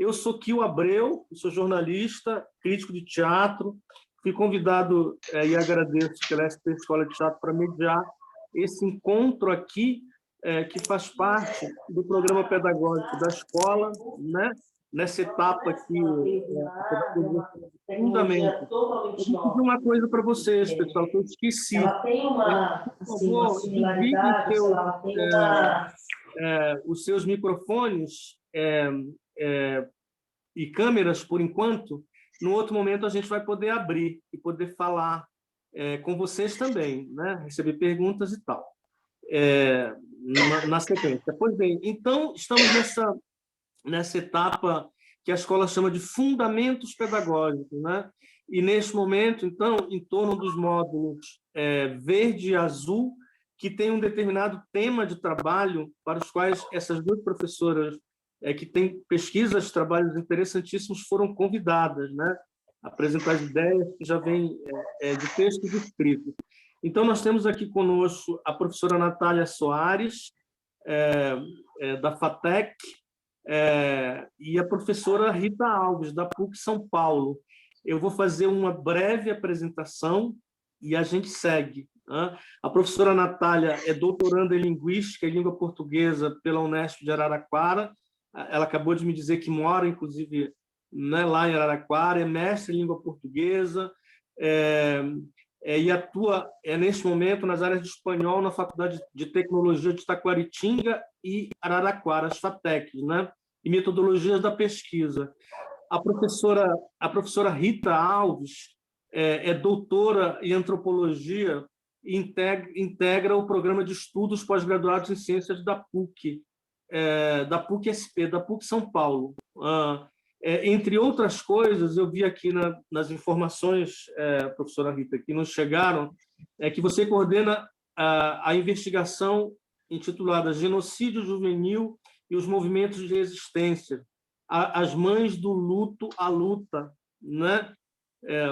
Eu sou Kio Abreu, sou jornalista, crítico de teatro. Fui convidado e agradeço pela SP Escola de Teatro para mediar esse encontro aqui, que faz parte do programa pedagógico da escola, né? Nessa etapa aqui, fundamento. Eu vou pedir uma coisa para vocês, pessoal, que eu esqueci. Por favor, desliguem os seus microfones e câmeras, por enquanto. No outro momento, a gente vai poder abrir e poder falar com vocês também, né? Receber perguntas e tal, na sequência. Pois bem, então, estamos nessa etapa que a escola chama de fundamentos pedagógicos, né? E, neste momento, então, em torno dos módulos verde e azul, que tem um determinado tema de trabalho para os quais essas duas professoras que têm pesquisas, trabalhos interessantíssimos, foram convidadas, né? A apresentar as ideias que já vêm de textos escritos. Então, nós temos aqui conosco a professora Natália Soares, da FATEC, e a professora Rita Alves, da PUC São Paulo. Eu vou fazer uma breve apresentação e a gente segue. A professora Natália é doutoranda em Linguística e Língua Portuguesa pela Unesp de Araraquara. Ela acabou de me dizer que mora, inclusive, né, lá em Araraquara, é mestre em Língua Portuguesa e atua, neste momento, nas áreas de espanhol na Faculdade de Tecnologia de Taquaritinga e Araraquara, as FATECs, né, e metodologias da pesquisa. A professora Rita Alves é doutora em Antropologia e integra o programa de estudos pós-graduados em Ciências da PUC, da PUC-SP, da PUC São Paulo. Entre outras coisas, eu vi aqui nas informações, professora Rita, que nos chegaram, que você coordena a investigação intitulada Genocídio Juvenil e os Movimentos de Resistência, as Mães do Luto à Luta, né?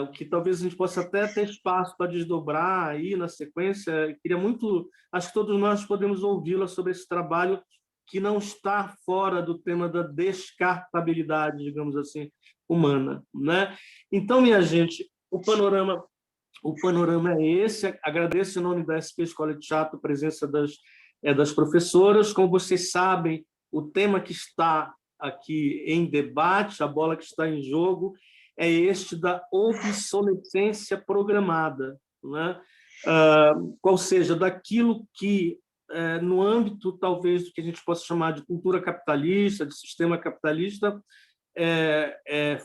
O que talvez a gente possa até ter espaço para desdobrar aí na sequência. Queria muito, acho que todos nós podemos ouvi-la sobre esse trabalho que não está fora do tema da descartabilidade, digamos assim, humana, né? Então, minha gente, o panorama é esse. Agradeço em nome da SP Escola de Teatro a presença das professoras. Como vocês sabem, o tema que está aqui em debate, a bola que está em jogo, é este da obsolescência programada, né? Ou seja, daquilo que, no âmbito, talvez, do que a gente possa chamar de cultura capitalista, de sistema capitalista,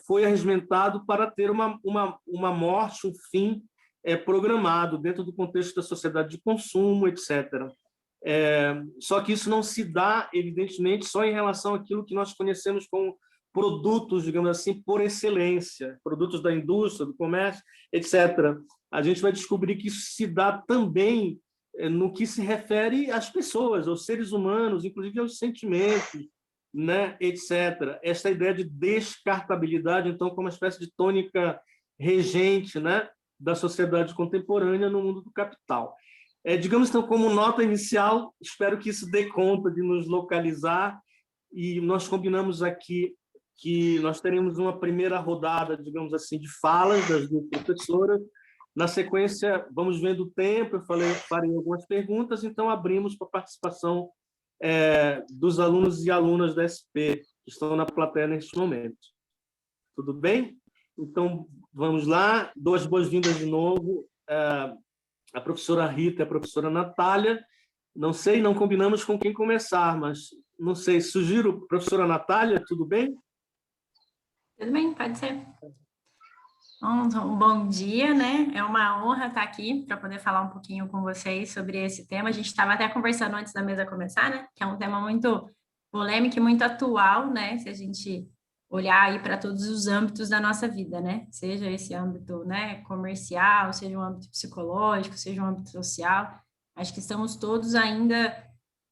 foi arregimentado para ter uma morte, um fim programado dentro do contexto da sociedade de consumo, etc. Só que isso não se dá, evidentemente, só em relação àquilo que nós conhecemos como produtos, digamos assim, por excelência, produtos da indústria, do comércio, etc. A gente vai descobrir que isso se dá também no que se refere às pessoas, aos seres humanos, inclusive aos sentimentos, né, etc. Esta ideia de descartabilidade, então, como uma espécie de tônica regente, né, da sociedade contemporânea no mundo do capital. Digamos, então, como nota inicial, espero que isso dê conta de nos localizar, e nós combinamos aqui que nós teremos uma primeira rodada, digamos assim, de falas das duas professoras. Na sequência, vamos vendo o tempo, eu farei algumas perguntas, então abrimos para a participação dos alunos e alunas da SP, que estão na plateia neste momento. Tudo bem? Então, vamos lá. Dou as boas-vindas de novo a professora Rita e a professora Natália. Não sei, não combinamos com quem começar, mas não sei, sugiro, professora Natália, tudo bem? Tudo bem, pode ser. Um bom dia, né? É uma honra estar aqui para poder falar um pouquinho com vocês sobre esse tema. A gente estava até conversando antes da mesa começar, né? Que é um tema muito polêmico e muito atual, né? Se a gente olhar aí para todos os âmbitos da nossa vida, né? Seja esse âmbito, né, comercial, seja um âmbito psicológico, seja um âmbito social. Acho que estamos todos ainda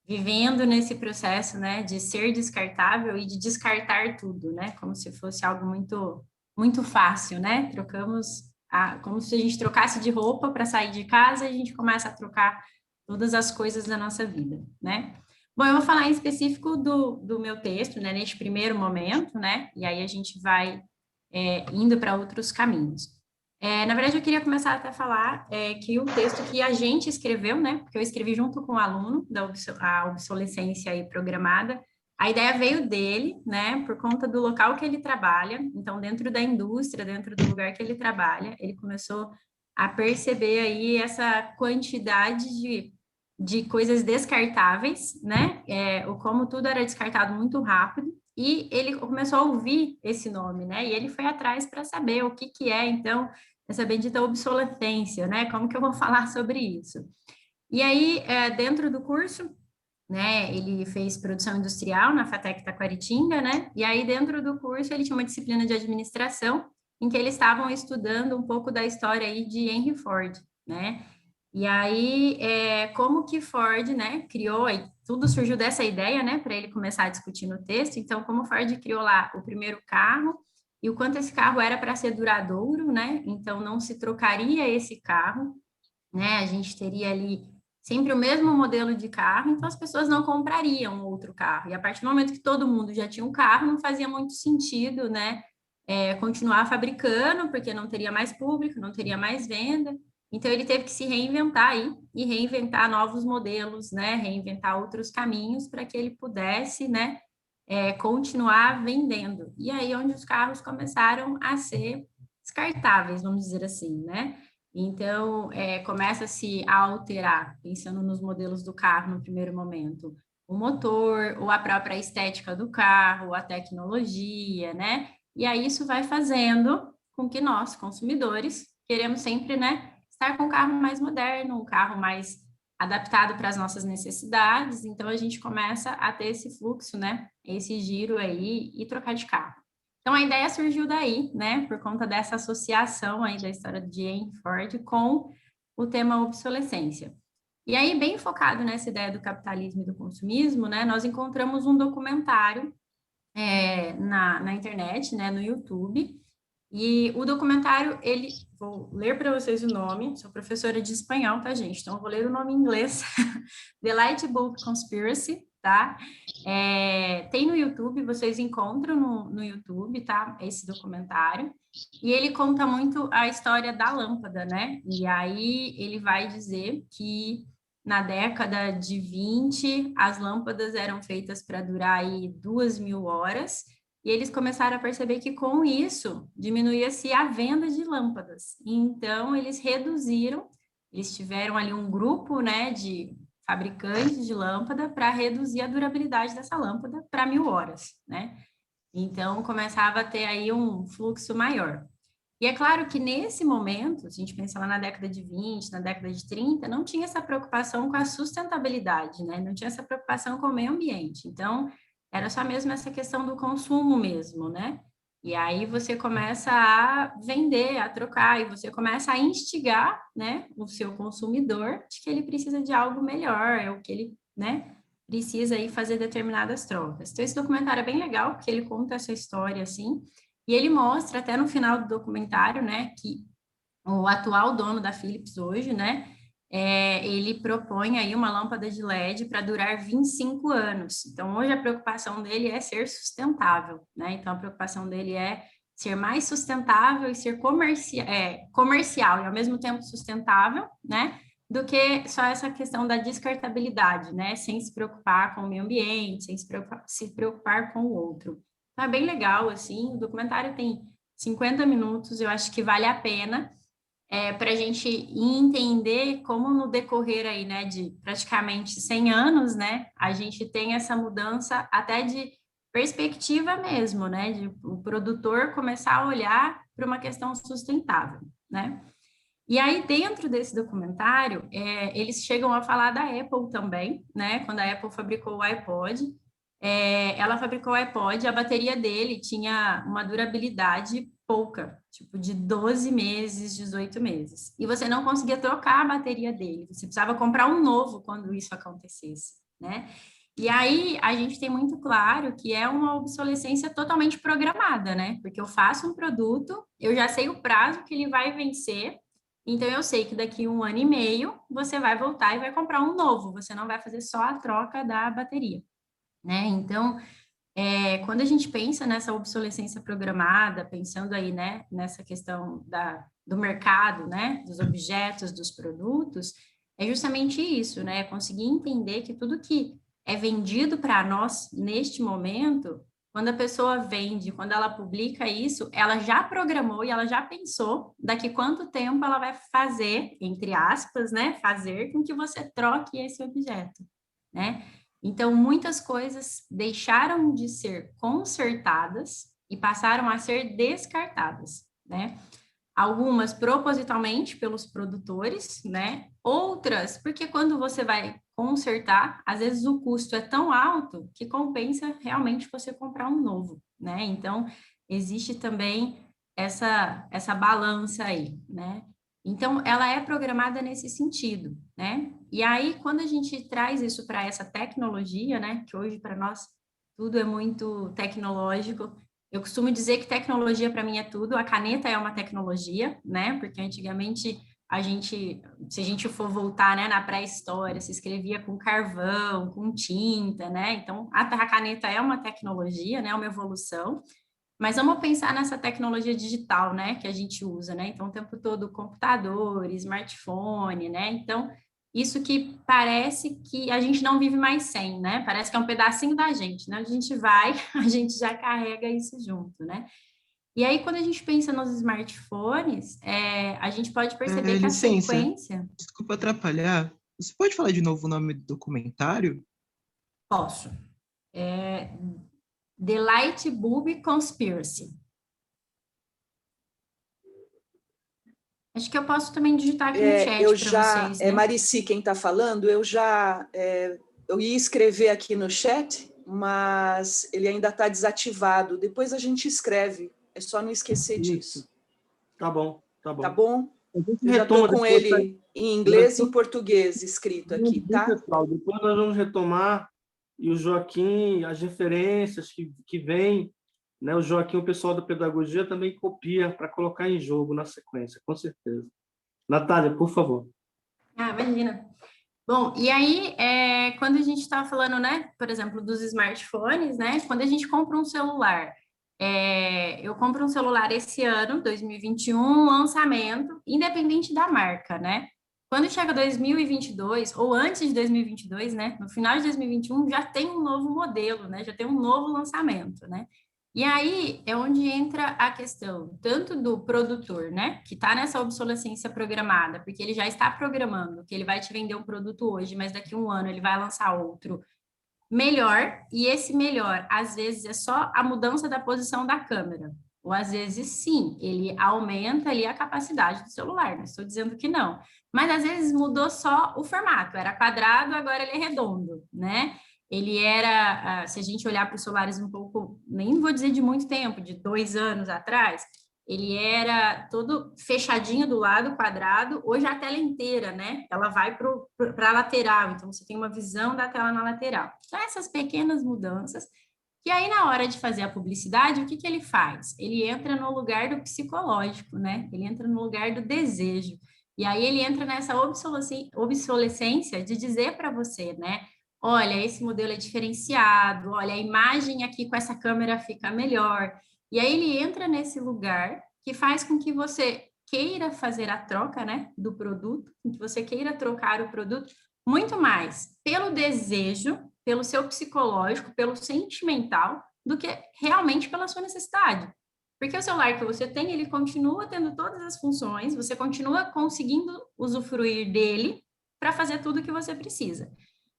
vivendo nesse processo, né, de ser descartável e de descartar tudo, né? Como se fosse algo muito fácil, né? Como se a gente trocasse de roupa para sair de casa e a gente começa a trocar todas as coisas da nossa vida, né? Bom, eu vou falar em específico do meu texto, né, neste primeiro momento, né, e aí a gente vai indo para outros caminhos. Na verdade, eu queria começar até a falar que o texto que a gente escreveu, né, porque eu escrevi junto com o aluno a obsolescência aí programada, a ideia veio dele, né, por conta do local que ele trabalha, então dentro da indústria, dentro do lugar que ele trabalha, ele começou a perceber aí essa quantidade de coisas descartáveis, né, o como tudo era descartado muito rápido, e ele começou a ouvir esse nome, né? E ele foi atrás para saber o que que é, então, essa bendita obsolescência, né? Como que eu vou falar sobre isso? E aí, dentro do curso, né, ele fez produção industrial na FATEC Taquaritinga, né? E aí, dentro do curso, ele tinha uma disciplina de administração, em que eles estavam estudando um pouco da história aí de Henry Ford, né? E aí, como que Ford, né, criou, aí tudo surgiu dessa ideia, né, para ele começar a discutir no texto. Então, como Ford criou lá o primeiro carro e o quanto esse carro era para ser duradouro, né? Então, não se trocaria esse carro, né? A gente teria ali sempre o mesmo modelo de carro, então as pessoas não comprariam outro carro. E a partir do momento que todo mundo já tinha um carro, não fazia muito sentido, né? Continuar fabricando, porque não teria mais público, não teria mais venda. Então, ele teve que se reinventar aí e reinventar novos modelos, né? Reinventar outros caminhos para que ele pudesse, né? Continuar vendendo. E aí, onde os carros começaram a ser descartáveis, vamos dizer assim, né? Então, começa-se a alterar, pensando nos modelos do carro no primeiro momento, o motor, ou a própria estética do carro, a tecnologia, né? E aí isso vai fazendo com que nós, consumidores, queremos sempre, né, estar com um carro mais moderno, um carro mais adaptado para as nossas necessidades. Então a gente começa a ter esse fluxo, né, esse giro aí e trocar de carro. Então a ideia surgiu daí, né, por conta dessa associação aí da história de Henry Ford com o tema obsolescência. E aí, bem focado nessa ideia do capitalismo e do consumismo, né, nós encontramos um documentário na internet, né, no YouTube. E o documentário, vou ler para vocês o nome, sou professora de espanhol, tá, gente? Então, eu vou ler o nome em inglês, The Lightbulb Conspiracy, tá? Tem no YouTube, vocês encontram no YouTube, tá? Esse documentário. E ele conta muito a história da lâmpada, né? E aí ele vai dizer que na década de 20, as lâmpadas eram feitas para durar aí 2.000 horas, e eles começaram a perceber que com isso diminuía-se a venda de lâmpadas. Então, eles reduziram, eles tiveram ali um grupo, né, de fabricantes de lâmpada para reduzir a durabilidade dessa lâmpada para 1.000 horas, né? Então, começava a ter aí um fluxo maior. E é claro que nesse momento, se a gente pensar lá na década de 20, na década de 30, não tinha essa preocupação com a sustentabilidade, né? Não tinha essa preocupação com o meio ambiente. Então, era só mesmo essa questão do consumo mesmo, né? E aí você começa a vender, a trocar, e você começa a instigar, né, o seu consumidor de que ele precisa de algo melhor, é o que ele, né, precisa aí fazer determinadas trocas. Então, esse documentário é bem legal, porque ele conta essa história, assim, e ele mostra até no final do documentário, né, que o atual dono da Philips hoje, né, ele propõe aí uma lâmpada de LED para durar 25 anos. Então, hoje a preocupação dele é ser sustentável, né? Então, a preocupação dele é ser mais sustentável e ser comercial e ao mesmo tempo sustentável, né? Do que só essa questão da descartabilidade, né? Sem se preocupar com o meio ambiente, sem se preocupar com o outro. Então, é bem legal, assim, o documentário tem 50 minutos, eu acho que vale a pena para a gente entender como no decorrer aí, né, de praticamente 100 anos, né, a gente tem essa mudança até de perspectiva mesmo, né, de o produtor começar a olhar para uma questão sustentável, né. E aí, dentro desse documentário, eles chegam a falar da Apple também, né, quando a Apple fabricou o iPod, ela fabricou o iPod, a bateria dele tinha uma durabilidade pouca, tipo de 12 meses, 18 meses. E você não conseguia trocar a bateria dele, você precisava comprar um novo quando isso acontecesse, né? E aí a gente tem muito claro que é uma obsolescência totalmente programada, né? Porque eu faço um produto, eu já sei o prazo que ele vai vencer, Então, eu sei que daqui 1 ano e meio, você vai voltar e vai comprar um novo, você não vai fazer só a troca da bateria, né? Então, quando a gente pensa nessa obsolescência programada, pensando aí, né, nessa questão do mercado, né, dos objetos, dos produtos, é justamente isso, né? Conseguir entender que tudo que é vendido para nós neste momento, quando a pessoa vende, quando ela publica isso, ela já programou e ela já pensou daqui quanto tempo ela vai fazer, entre aspas, né, fazer com que você troque esse objeto, né? Então, muitas coisas deixaram de ser consertadas e passaram a ser descartadas, né? Algumas propositalmente pelos produtores, né? Outras porque quando você vai consertar, às vezes o custo é tão alto que compensa realmente você comprar um novo, né? Então, existe também essa balança aí, né? Então, ela é programada nesse sentido, né? E aí, quando a gente traz isso para essa tecnologia, né? Que hoje para nós tudo é muito tecnológico, eu costumo dizer que tecnologia para mim é tudo. A caneta é uma tecnologia, né? Porque antigamente se a gente for voltar, né, na pré-história, se escrevia com carvão, com tinta, né? Então a caneta é uma tecnologia, né? Uma evolução. Mas vamos pensar nessa tecnologia digital, né, que a gente usa, né? Então, o tempo todo computador, smartphone, né? Então, isso que parece que a gente não vive mais sem, né? Parece que é um pedacinho da gente, né? A gente vai, a gente já carrega isso junto, né? E aí, quando a gente pensa nos smartphones, a gente pode perceber que a Licença, sequência... desculpa atrapalhar. Você pode falar de novo o nome do documentário? Posso. The Light Bulb Conspiracy. Acho que eu posso também digitar aqui no chat para vocês, né? Marici, quem está falando, eu ia escrever aqui no chat, mas ele ainda está desativado. Depois a gente escreve, é só não esquecer disso. Tá bom, tá bom. Tá bom? A gente Eu já estou com depois, ele em inglês e em português escrito aqui, tá? Pessoal, depois nós vamos retomar, e o Joaquim, as referências que vêm, né? O Joaquim, o pessoal da pedagogia, também copia para colocar em jogo na sequência, com certeza. Natália, por favor. Ah, imagina. Bom, e aí, quando a gente está falando, né, por exemplo, dos smartphones, né, quando a gente compra um celular, eu compro um celular esse ano, 2021, lançamento, independente da marca, né? Quando chega 2022, ou antes de 2022, né, no final de 2021, já tem um novo modelo, né, já tem um novo lançamento, né? E aí é onde entra a questão tanto do produtor, né, que está nessa obsolescência programada, porque ele já está programando que ele vai te vender um produto hoje, mas daqui a um ano ele vai lançar outro melhor, e esse melhor, às vezes, é só a mudança da posição da câmera, ou às vezes, sim, ele aumenta ali a capacidade do celular, não estou dizendo que não, mas às vezes mudou só o formato, era quadrado, agora ele é redondo, né? Ele era, se a gente olhar para os celulares um pouco, nem vou dizer de muito tempo, de 2 anos atrás, ele era todo fechadinho do lado, quadrado, hoje a tela inteira, né? Ela vai para a lateral, então você tem uma visão da tela na lateral. Então, essas pequenas mudanças, que aí na hora de fazer a publicidade, o que ele faz? Ele entra no lugar do psicológico, né? Ele entra no lugar do desejo. E aí ele entra nessa obsolescência de dizer para você, né? Olha, esse modelo é diferenciado, olha, a imagem aqui com essa câmera fica melhor. E aí ele entra nesse lugar que faz com que você queira fazer a troca, né, do produto, que você queira trocar o produto muito mais pelo desejo, pelo seu psicológico, pelo sentimental, do que realmente pela sua necessidade. Porque o celular que você tem, ele continua tendo todas as funções, você continua conseguindo usufruir dele para fazer tudo que você precisa.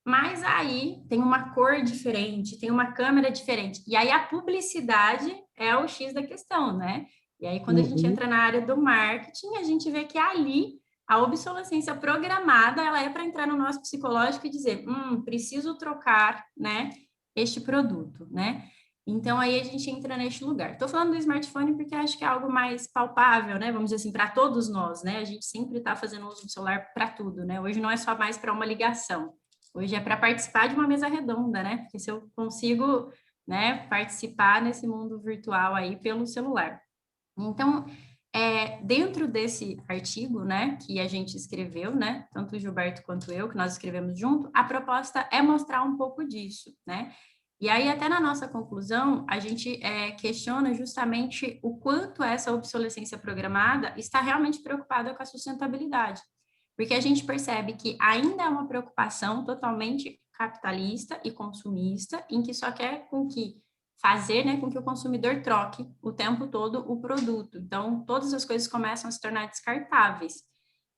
Mas aí tem uma cor diferente, tem uma câmera diferente. E aí a publicidade é o X da questão, né? E aí quando a gente entra na área do marketing, a gente vê que ali a obsolescência programada, ela é para entrar no nosso psicológico e dizer, preciso trocar, né, este produto, né? Então aí a gente entra neste lugar. Estou falando do smartphone porque acho que é algo mais palpável, né? Vamos dizer assim, para todos nós, né? A gente sempre está fazendo uso do celular para tudo, né? Hoje não é só mais para uma ligação. Hoje é para participar de uma mesa redonda, né? Porque se eu consigo, né, participar nesse mundo virtual aí pelo celular. Então, dentro desse artigo, né, que a gente escreveu, né, tanto o Gilberto quanto eu, que nós escrevemos junto, a proposta é mostrar um pouco disso, né? E aí, até na nossa conclusão, a gente questiona justamente o quanto essa obsolescência programada está realmente preocupada com a sustentabilidade. Porque a gente percebe que ainda é uma preocupação totalmente capitalista e consumista, em que só quer fazer, né, com que o consumidor troque o tempo todo o produto. Então, todas as coisas começam a se tornar descartáveis.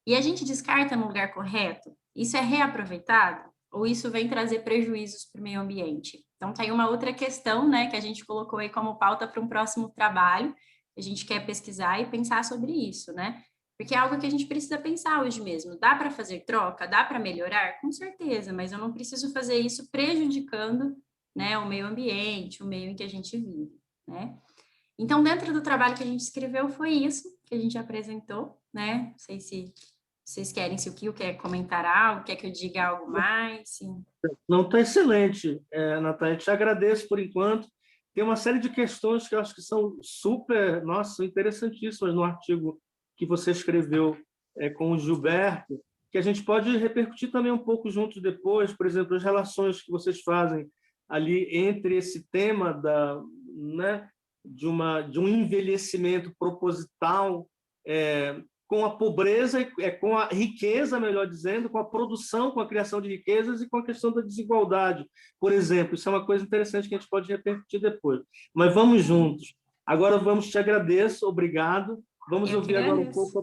E a gente descarta no lugar correto? Isso é reaproveitado? Ou isso vem trazer prejuízos para o meio ambiente? Então, tá aí uma outra questão, né, que a gente colocou aí como pauta para um próximo trabalho, que a gente quer pesquisar e pensar sobre isso, né? Porque é algo que a gente precisa pensar hoje mesmo. Dá para fazer troca? Dá para melhorar? Com certeza, mas eu não preciso fazer isso prejudicando, né, o meio ambiente, o meio em que a gente vive, né? Então, dentro do trabalho que a gente escreveu, foi isso que a gente apresentou, né? Não sei se vocês querem, se o Kio quer comentar algo, quer que eu diga algo mais, sim. Não, está excelente, Natália. Te agradeço por enquanto. Tem uma série de questões que eu acho que são super, nossa, interessantíssimas no artigo que você escreveu com o Gilberto, que a gente pode repercutir também um pouco juntos depois, por exemplo, as relações que vocês fazem ali entre esse tema né, de um envelhecimento proposital com a pobreza, com a riqueza, melhor dizendo, com a produção, com a criação de riquezas e com a questão da desigualdade, por exemplo. Isso é uma coisa interessante que a gente pode repercutir depois. Mas vamos juntos. Agora te agradeço, obrigado. Vamos ouvir agora um pouco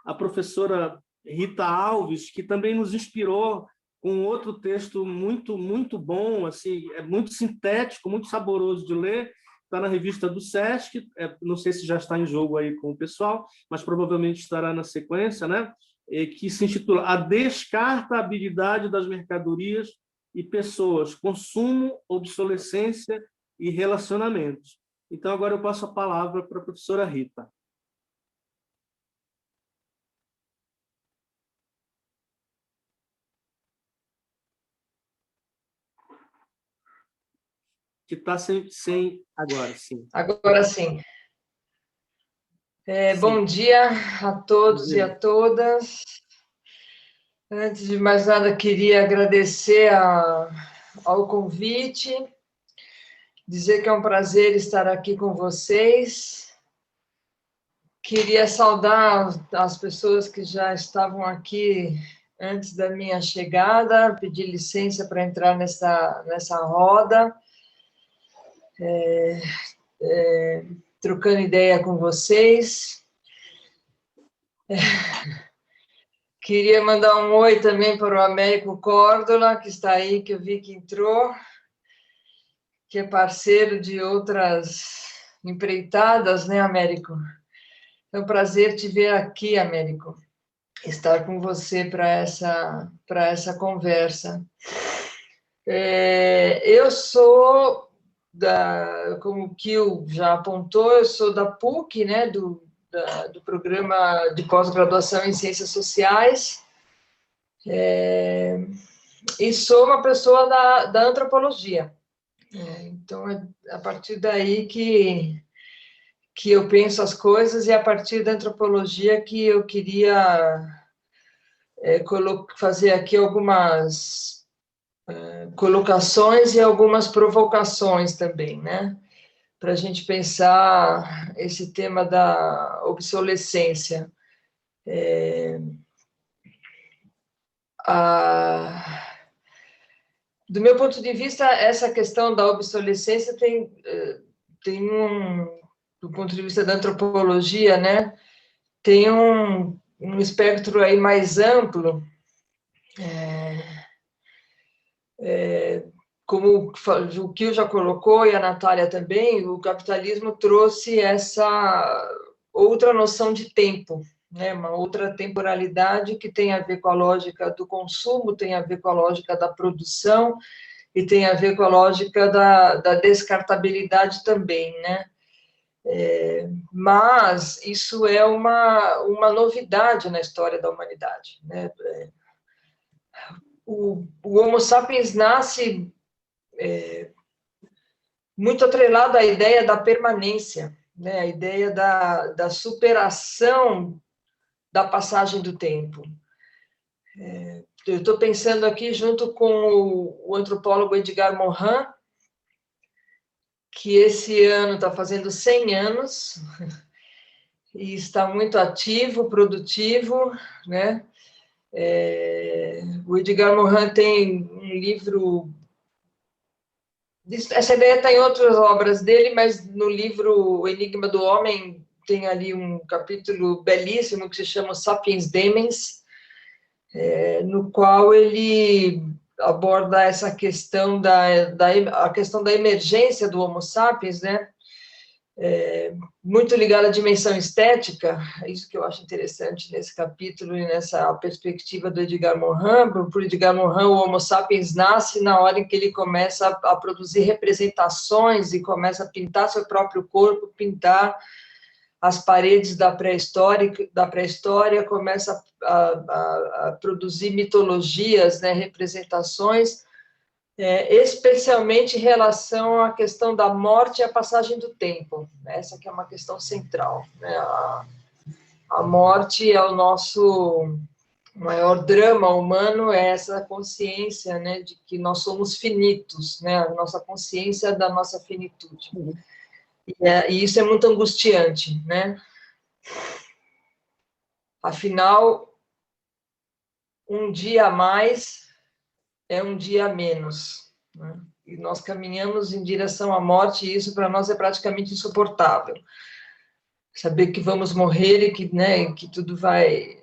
a professora Rita Alves, que também nos inspirou com outro texto muito, muito bom, assim, muito sintético, muito saboroso de ler. Está na revista do SESC, não sei se já está em jogo aí com o pessoal, mas provavelmente estará na sequência, né? Que se intitula A Descartabilidade das Mercadorias e Pessoas, Consumo, Obsolescência e Relacionamentos. Então, agora eu passo a palavra para a professora Rita. Que está sem... Agora, sim. Agora sim. Bom dia a todos e a todas. Antes de mais nada, queria agradecer ao convite, dizer que é um prazer estar aqui com vocês. Queria saudar as pessoas que já estavam aqui antes da minha chegada, pedir licença para entrar nessa roda. Trocando ideia com vocês. Queria mandar um oi também para o Américo Córdola, que está aí, que eu vi que entrou, que é parceiro de outras empreitadas, né, Américo? É um prazer te ver aqui, Américo, estar com você para essa conversa. Eu sou como o Kio já apontou, eu sou da PUC, né, do programa de pós-graduação em Ciências Sociais, e sou uma pessoa da antropologia. Então, é a partir daí que eu penso as coisas, e a partir da antropologia que eu queria fazer aqui algumas colocações e algumas provocações também, né? Para a gente pensar esse tema da obsolescência. Do meu ponto de vista, essa questão da obsolescência tem do ponto de vista da antropologia, né? Tem um espectro aí mais amplo, como o Kio já colocou, e a Natália também, o capitalismo trouxe essa outra noção de tempo, né? Uma outra temporalidade que tem a ver com a lógica do consumo, tem a ver com a lógica da produção e tem a ver com a lógica da descartabilidade também, né? Mas isso é uma novidade na história da humanidade, né? O Homo sapiens nasce muito atrelado à ideia da permanência, né? A ideia da superação da passagem do tempo. Eu estou pensando aqui junto com o antropólogo Edgar Morin, que esse ano está fazendo 100 anos, e está muito ativo, produtivo, né? O Edgar Morin tem um livro... Essa ideia está em outras obras dele, mas no livro O Enigma do Homem tem ali um capítulo belíssimo que se chama Sapiens Demens, no qual ele aborda essa questão a questão da emergência do Homo sapiens, né? Muito ligada à dimensão estética, isso que eu acho interessante nesse capítulo e nessa perspectiva do Edgar Morin. Por Edgar Morin, o Homo sapiens nasce na hora em que ele começa a produzir representações e começa a pintar seu próprio corpo, pintar as paredes da pré-história, começa a produzir mitologias, né, representações, especialmente em relação à questão da morte e a passagem do tempo. Essa que é uma questão central, né? A morte é o nosso maior drama humano, é essa consciência, né, de que nós somos finitos, né? A nossa consciência da nossa finitude. E isso é muito angustiante, né? Afinal, um dia a mais é um dia a menos, né? E nós caminhamos em direção à morte, e isso para nós é praticamente insuportável. Saber que vamos morrer e que, né, que tudo vai...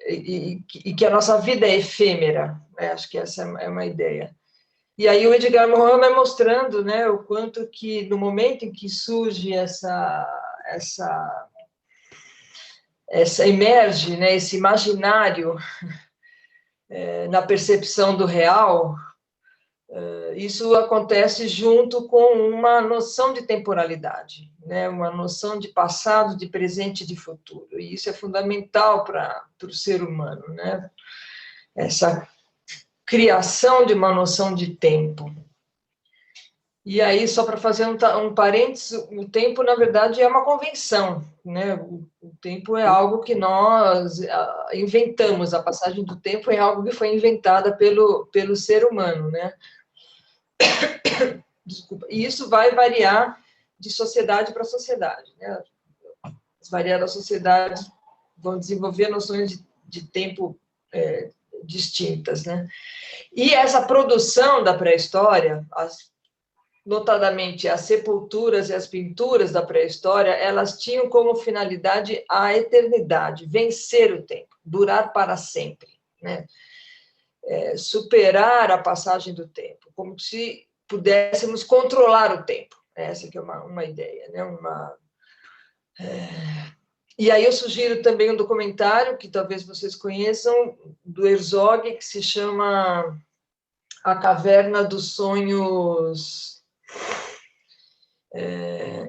E que a nossa vida é efêmera, né? Acho que essa é uma ideia. E aí o Edgar Morin vai mostrando, né, o quanto que no momento em que surge emerge, né, esse imaginário na percepção do real, isso acontece junto com uma noção de temporalidade, né, uma noção de passado, de presente e de futuro. E isso é fundamental para o ser humano, né? Essa criação de uma noção de tempo. E aí, só para fazer um parênteses, o tempo, na verdade, é uma convenção, né? O tempo é algo que nós inventamos, a passagem do tempo é algo que foi inventada pelo ser humano, né? Desculpa. E isso vai variar de sociedade para sociedade, né? As variadas sociedades vão desenvolver noções de tempo distintas, né? E essa produção da pré-história, notadamente as sepulturas e as pinturas da pré-história, elas tinham como finalidade a eternidade, vencer o tempo, durar para sempre, né? Superar a passagem do tempo, como se pudéssemos controlar o tempo. Essa que é uma ideia, né? E aí eu sugiro também um documentário que talvez vocês conheçam, do Herzog, que se chama A Caverna dos Sonhos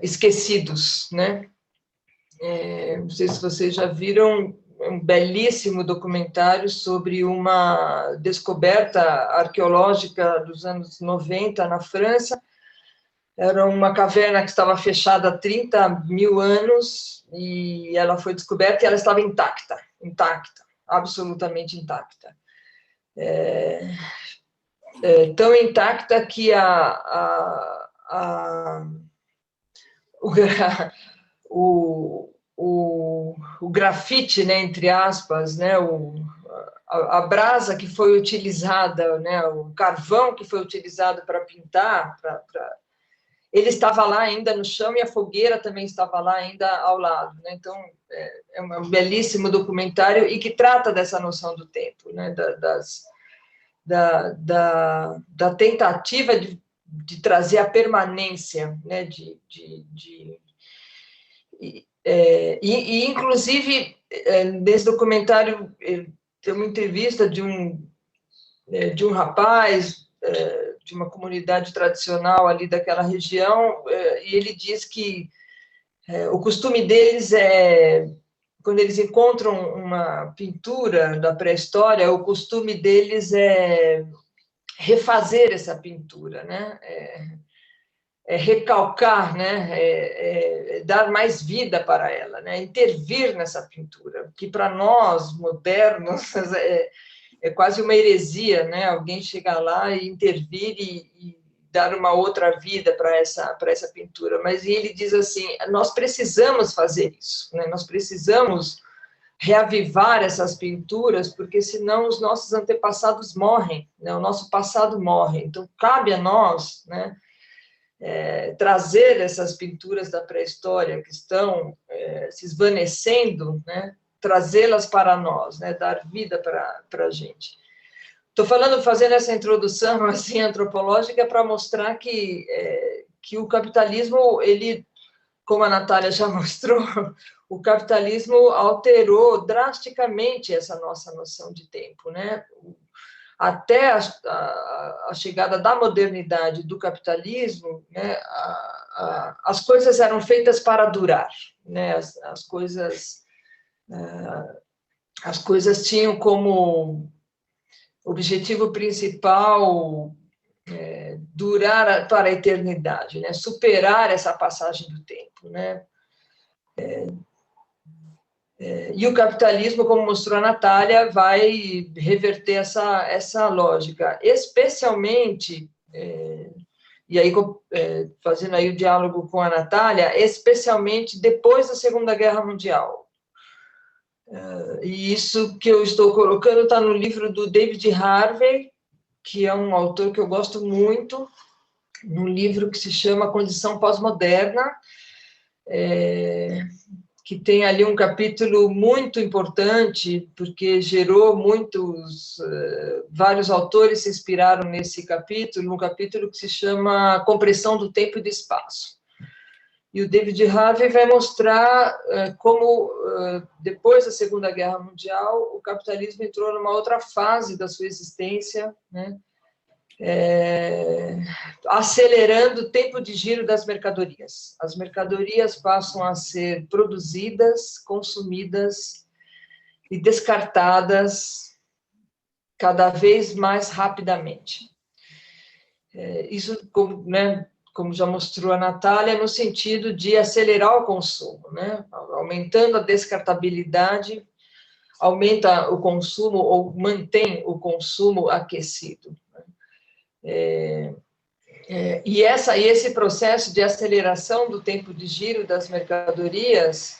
Esquecidos, né? Não sei se vocês já viram, um belíssimo documentário sobre uma descoberta arqueológica dos anos 90 na França. Era uma caverna que estava fechada há 30 mil anos, e ela foi descoberta e ela estava intacta, absolutamente intacta. Tão intacta que o grafite, né, entre aspas, né, a brasa que foi utilizada, né, o carvão que foi utilizado para pintar, ele estava lá ainda no chão, e a fogueira também estava lá ainda ao lado, né? Então, é um belíssimo documentário e que trata dessa noção do tempo, né? Da tentativa de trazer a permanência, né? Inclusive, nesse documentário, tem uma entrevista de um rapaz de uma comunidade tradicional ali daquela região, e ele diz que o costume deles quando eles encontram uma pintura da pré-história, o costume deles é refazer essa pintura, né? recalcar, né, dar mais vida para ela, né, intervir nessa pintura, que para nós, modernos, é quase uma heresia, né, alguém chegar lá e intervir e dar uma outra vida para essa pintura. Mas ele diz assim, nós precisamos fazer isso, né, nós precisamos reavivar essas pinturas, porque senão os nossos antepassados morrem, né, o nosso passado morre. Então, cabe a nós, né, trazer essas pinturas da pré-história que estão se esvanecendo, né, trazê-las para nós, né, dar vida para a gente. Estou fazendo essa introdução assim antropológica para mostrar que o capitalismo, ele, como a Natália já mostrou, o capitalismo alterou drasticamente essa nossa noção de tempo, né? Até a chegada da modernidade, do capitalismo, né, as coisas eram feitas para durar, né, as coisas tinham como objetivo principal durar para a eternidade, né, superar essa passagem do tempo, né. E o capitalismo, como mostrou a Natália, vai reverter essa lógica, especialmente, e aí fazendo aí o diálogo com a Natália, especialmente depois da Segunda Guerra Mundial. E isso que eu estou colocando está no livro do David Harvey, que é um autor que eu gosto muito, num livro que se chama Condição Pós-Moderna, que tem ali um capítulo muito importante, porque gerou vários autores se inspiraram nesse capítulo, um capítulo que se chama Compressão do Tempo e do Espaço. E o David Harvey vai mostrar como, depois da Segunda Guerra Mundial, o capitalismo entrou numa outra fase da sua existência, né? Acelerando o tempo de giro das mercadorias. As mercadorias passam a ser produzidas, consumidas e descartadas cada vez mais rapidamente. Isso, como já mostrou a Natália, no sentido de acelerar o consumo, né? Aumentando a descartabilidade, aumenta o consumo ou mantém o consumo aquecido. E esse processo de aceleração do tempo de giro das mercadorias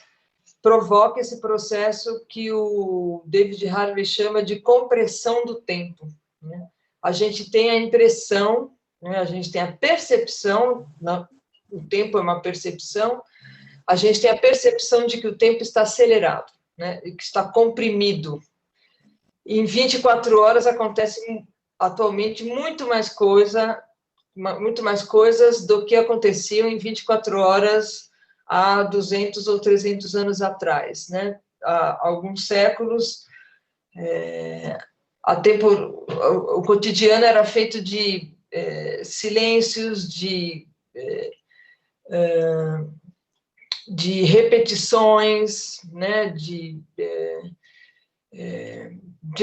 provoca esse processo que o David Harvey chama de compressão do tempo, né? A gente tem a impressão, né, a gente tem a percepção, o tempo é uma percepção, a gente tem a percepção de que o tempo está acelerado, né, e que está comprimido. Em 24 horas acontece atualmente muito mais coisas do que aconteciam em 24 horas há 200 ou 300 anos atrás, né? Há alguns séculos, o cotidiano era feito de silêncios, de repetições, né? De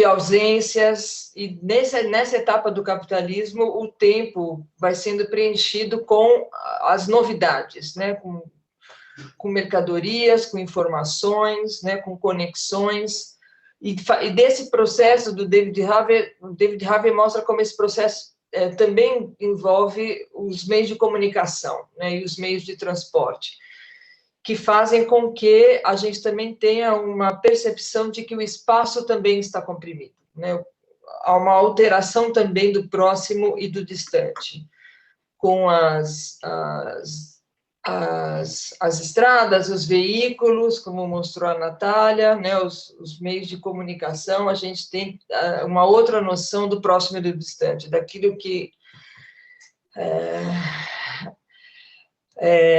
ausências, e nessa etapa do capitalismo, o tempo vai sendo preenchido com as novidades, né? Com mercadorias, com informações, né? Com conexões, e desse processo do David Harvey mostra como esse processo também envolve os meios de comunicação, né? E os meios de transporte, que fazem com que a gente também tenha uma percepção de que o espaço também está comprimido, né? Há uma alteração também do próximo e do distante, com as estradas, os veículos, como mostrou a Natália, né? Os meios de comunicação, a gente tem uma outra noção do próximo e do distante, daquilo que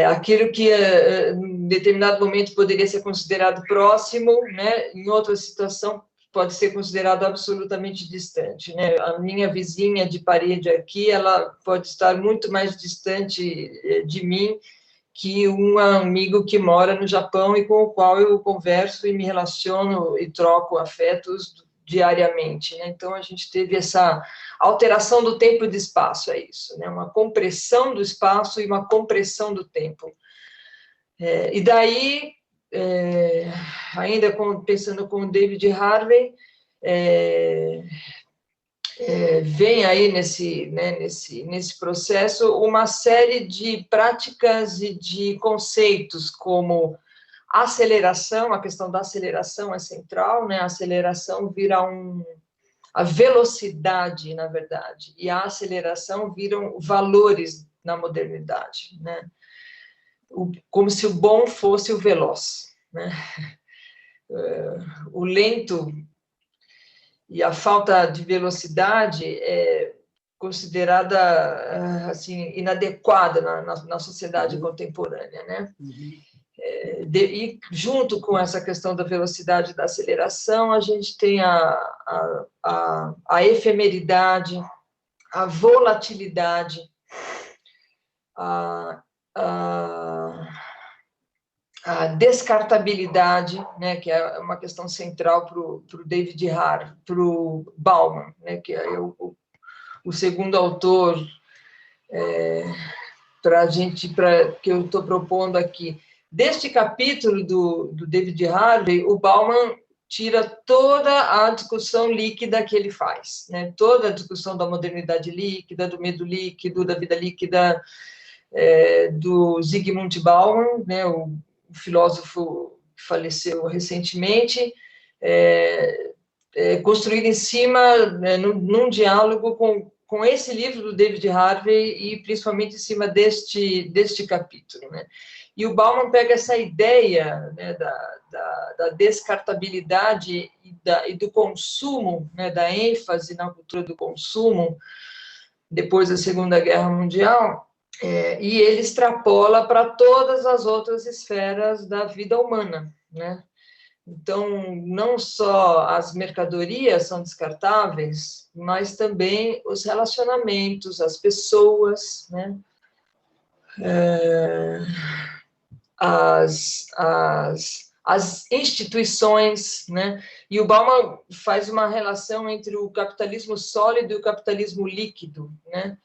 aquilo que em determinado momento poderia ser considerado próximo, né, em outra situação pode ser considerado absolutamente distante, né? A minha vizinha de parede aqui, ela pode estar muito mais distante de mim que um amigo que mora no Japão e com o qual eu converso e me relaciono e troco afetos diariamente, né? Então, a gente teve essa alteração do tempo e do espaço, é isso, né? Uma compressão do espaço e uma compressão do tempo. E daí, ainda pensando com o David Harvey, vem aí nesse processo uma série de práticas e de conceitos, como aceleração, a questão da aceleração é central, né? A aceleração vira a velocidade, na verdade, e a aceleração viram valores na modernidade, né? Como se o bom fosse o veloz, né? O lento e a falta de velocidade é considerada assim inadequada na sociedade contemporânea, né? E junto com essa questão da velocidade e da aceleração, a gente tem a efemeridade, a volatilidade, a descartabilidade, né, que é uma questão central para o David Harvey, para o Bauman, né, que é o segundo autor que eu estou propondo aqui. Deste capítulo do David Harvey, o Bauman tira toda a discussão líquida que ele faz, né? Toda a discussão da modernidade líquida, do medo líquido, da vida líquida, do Zygmunt Bauman, né? O filósofo que faleceu recentemente, construído em cima, né, num diálogo com esse livro do David Harvey e principalmente em cima deste capítulo, né? E o Bauman pega essa ideia, né, da descartabilidade e do consumo, né, da ênfase na cultura do consumo, depois da Segunda Guerra Mundial, e ele extrapola para todas as outras esferas da vida humana, né? Então, não só as mercadorias são descartáveis, mas também os relacionamentos, as pessoas, né? As instituições, né? E o Bauman faz uma relação entre o capitalismo sólido e o capitalismo líquido, né?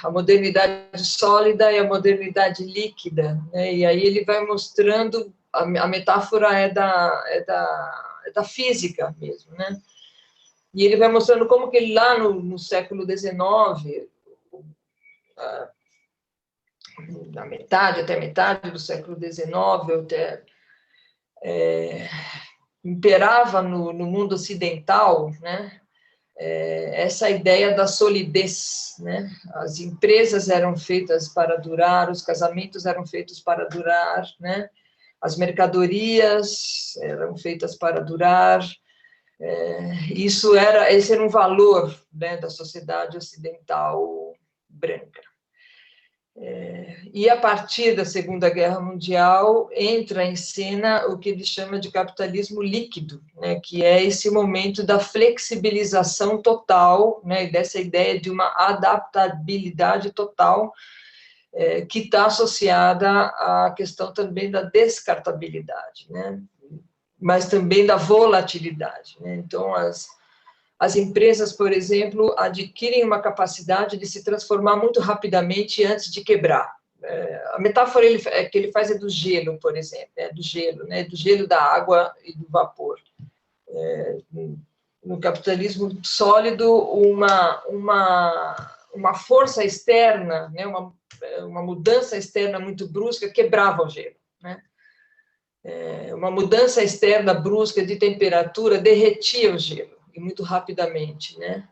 A modernidade sólida e a modernidade líquida, né? E aí ele vai mostrando, a metáfora é da física mesmo, né? E ele vai mostrando como que lá no século XIX, até metade do século XIX, imperava no mundo ocidental, né? Essa ideia da solidez, né? As empresas eram feitas para durar, os casamentos eram feitos para durar, né? As mercadorias eram feitas para durar. Esse era um valor, né, da sociedade ocidental branca. E a partir da Segunda Guerra Mundial entra em cena o que ele chama de capitalismo líquido, né, que é esse momento da flexibilização total, né, dessa ideia de uma adaptabilidade total, que está associada à questão também da descartabilidade, né, mas também da volatilidade, né? Então, as empresas, por exemplo, adquirem uma capacidade de se transformar muito rapidamente antes de quebrar. A metáfora que ele faz é do gelo, por exemplo, do gelo, né? Do gelo, da água e do vapor. No capitalismo sólido, uma força externa, né? Uma mudança externa muito brusca quebrava o gelo, né? Uma mudança externa brusca de temperatura derretia o gelo, e muito rapidamente, né?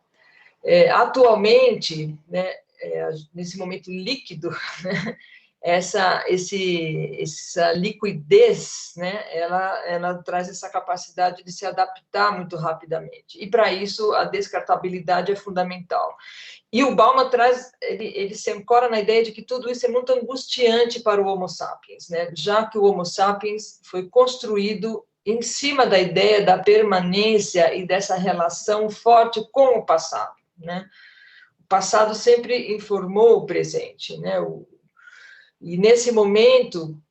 Atualmente, né, nesse momento líquido, né, essa liquidez, né, ela traz essa capacidade de se adaptar muito rapidamente, e para isso a descartabilidade é fundamental. E o Bauman ele se ancora na ideia de que tudo isso é muito angustiante para o Homo sapiens, né? Já que o Homo sapiens foi construído em cima da ideia da permanência e dessa relação forte com o passado, né? O passado sempre informou o presente, né? E nesse momento,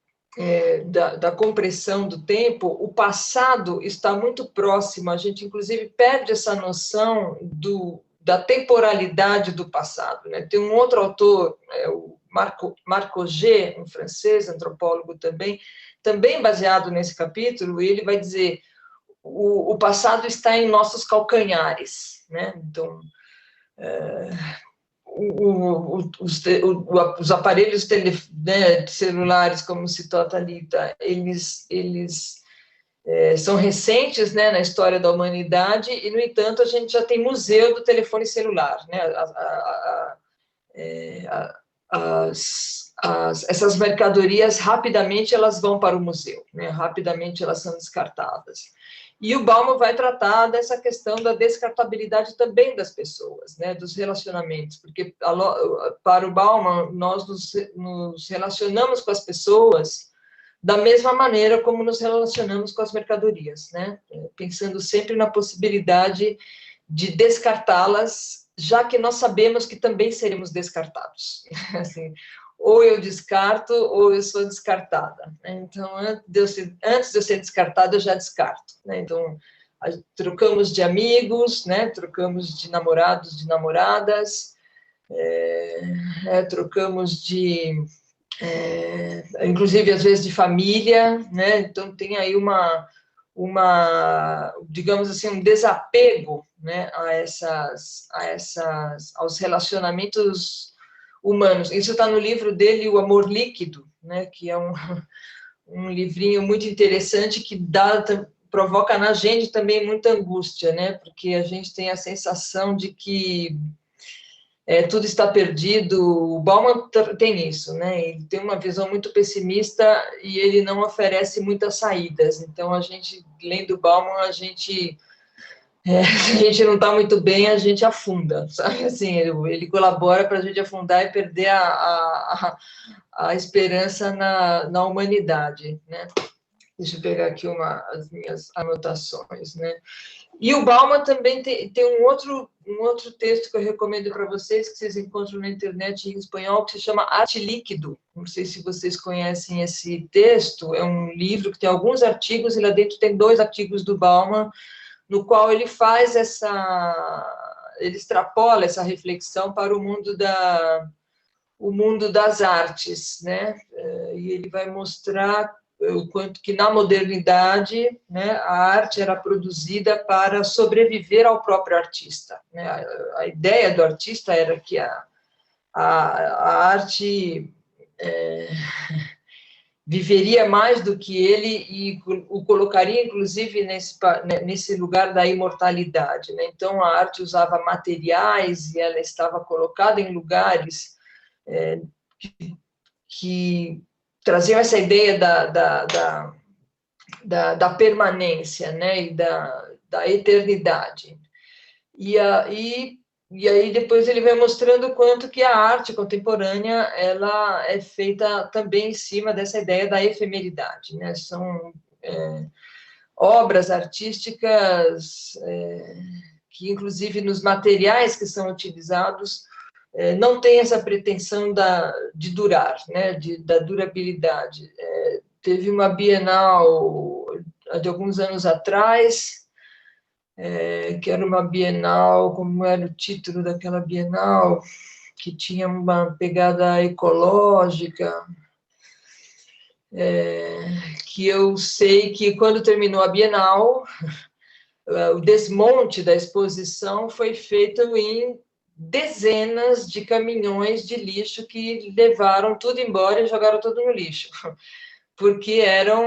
da compressão do tempo, o passado está muito próximo, a gente, inclusive, perde essa noção da temporalidade do passado, né? Tem um outro autor, o Marc Augé, um francês, antropólogo também baseado nesse capítulo, e ele vai dizer o passado está em nossos calcanhares, né? Então, os aparelhos celulares, como citou a Thalita, eles são recentes, né, na história da humanidade, e, no entanto, a gente já tem museu do telefone celular, né? Essas mercadorias, rapidamente, elas vão para o museu, né? Rapidamente elas são descartadas. E o Bauman vai tratar dessa questão da descartabilidade também das pessoas, né, dos relacionamentos, porque para o Bauman nós nos relacionamos com as pessoas da mesma maneira como nos relacionamos com as mercadorias, né, pensando sempre na possibilidade de descartá-las, já que nós sabemos que também seremos descartados. Assim, ou eu descarto, ou eu sou descartada. Então, antes de eu ser descartada, eu já descarto. Né? Então, trocamos de amigos, né? Trocamos de namorados, de namoradas, trocamos inclusive, às vezes, de família. Né? Então, tem aí digamos assim, um desapego, né? Aos relacionamentos humanos. Isso está no livro dele, O Amor Líquido, né, que é um livrinho muito interessante que provoca na gente também muita angústia, né, porque a gente tem a sensação de que tudo está perdido. O Bauman tem isso, né, ele tem uma visão muito pessimista e ele não oferece muitas saídas. Então, a gente, lendo o Bauman, a gente não está muito bem, a gente afunda, sabe? Assim, ele colabora para a gente afundar e perder a esperança na humanidade, né? Deixa eu pegar aqui as minhas anotações, né? E o Bauman também tem um outro texto que eu recomendo para vocês, que vocês encontram na internet em espanhol, que se chama Arte Líquido. Não sei se vocês conhecem esse texto, é um livro que tem alguns artigos, e lá dentro tem 2 artigos do Bauman, no qual ele ele extrapola essa reflexão para o mundo das artes, né? E ele vai mostrar o quanto que na modernidade, né, a arte era produzida para sobreviver ao próprio artista, né? A ideia do artista era que a arte viveria mais do que ele e o colocaria, inclusive, nesse lugar da imortalidade, né? Então, a arte usava materiais e ela estava colocada em lugares que traziam essa ideia da permanência, né? E da eternidade. E aí depois ele vai mostrando o quanto que a arte contemporânea ela é feita também em cima dessa ideia da efemeridade, né? São obras artísticas que, inclusive, nos materiais que são utilizados, não tem essa pretensão de durar, né? Da durabilidade. Teve uma Bienal de alguns anos atrás, que era uma Bienal, como era o título daquela Bienal, que tinha uma pegada ecológica, que eu sei que, quando terminou a Bienal, o desmonte da exposição foi feito em dezenas de caminhões de lixo que levaram tudo embora e jogaram tudo no lixo, porque eram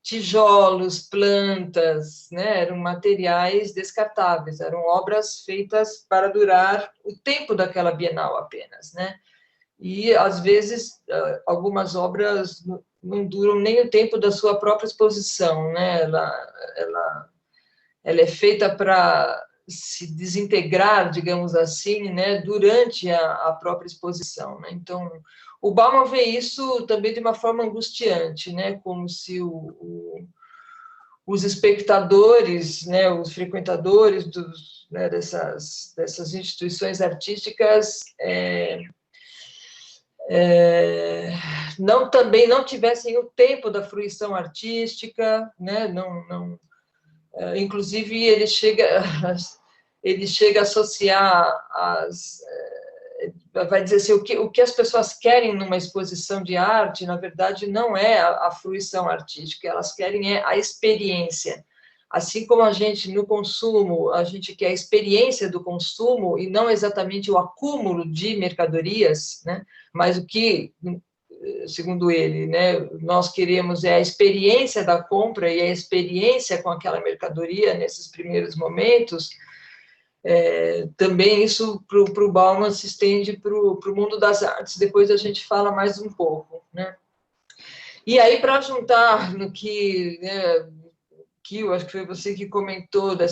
tijolos, plantas, né? Eram materiais descartáveis, eram obras feitas para durar o tempo daquela Bienal apenas, né? E, às vezes, algumas obras não duram nem o tempo da sua própria exposição, né? Ela é feita para se desintegrar, digamos assim, né? Durante a própria exposição, né? Então, o Bauman vê isso também de uma forma angustiante, né? Como se os espectadores, né, os frequentadores dessas instituições artísticas também não tivessem o tempo da fruição artística, né? Inclusive, ele chega a associar vai dizer assim, o que as pessoas querem numa exposição de arte, na verdade, não é a fruição artística, elas querem a experiência. Assim como a gente, no consumo, a gente quer a experiência do consumo e não exatamente o acúmulo de mercadorias, né? Mas o que, segundo ele, né, nós queremos é a experiência da compra e a experiência com aquela mercadoria nesses primeiros momentos. Também isso para o Bauman se estende para o mundo das artes. Depois a gente fala mais um pouco, né? E aí, para juntar no que, né, que eu acho que foi você que comentou da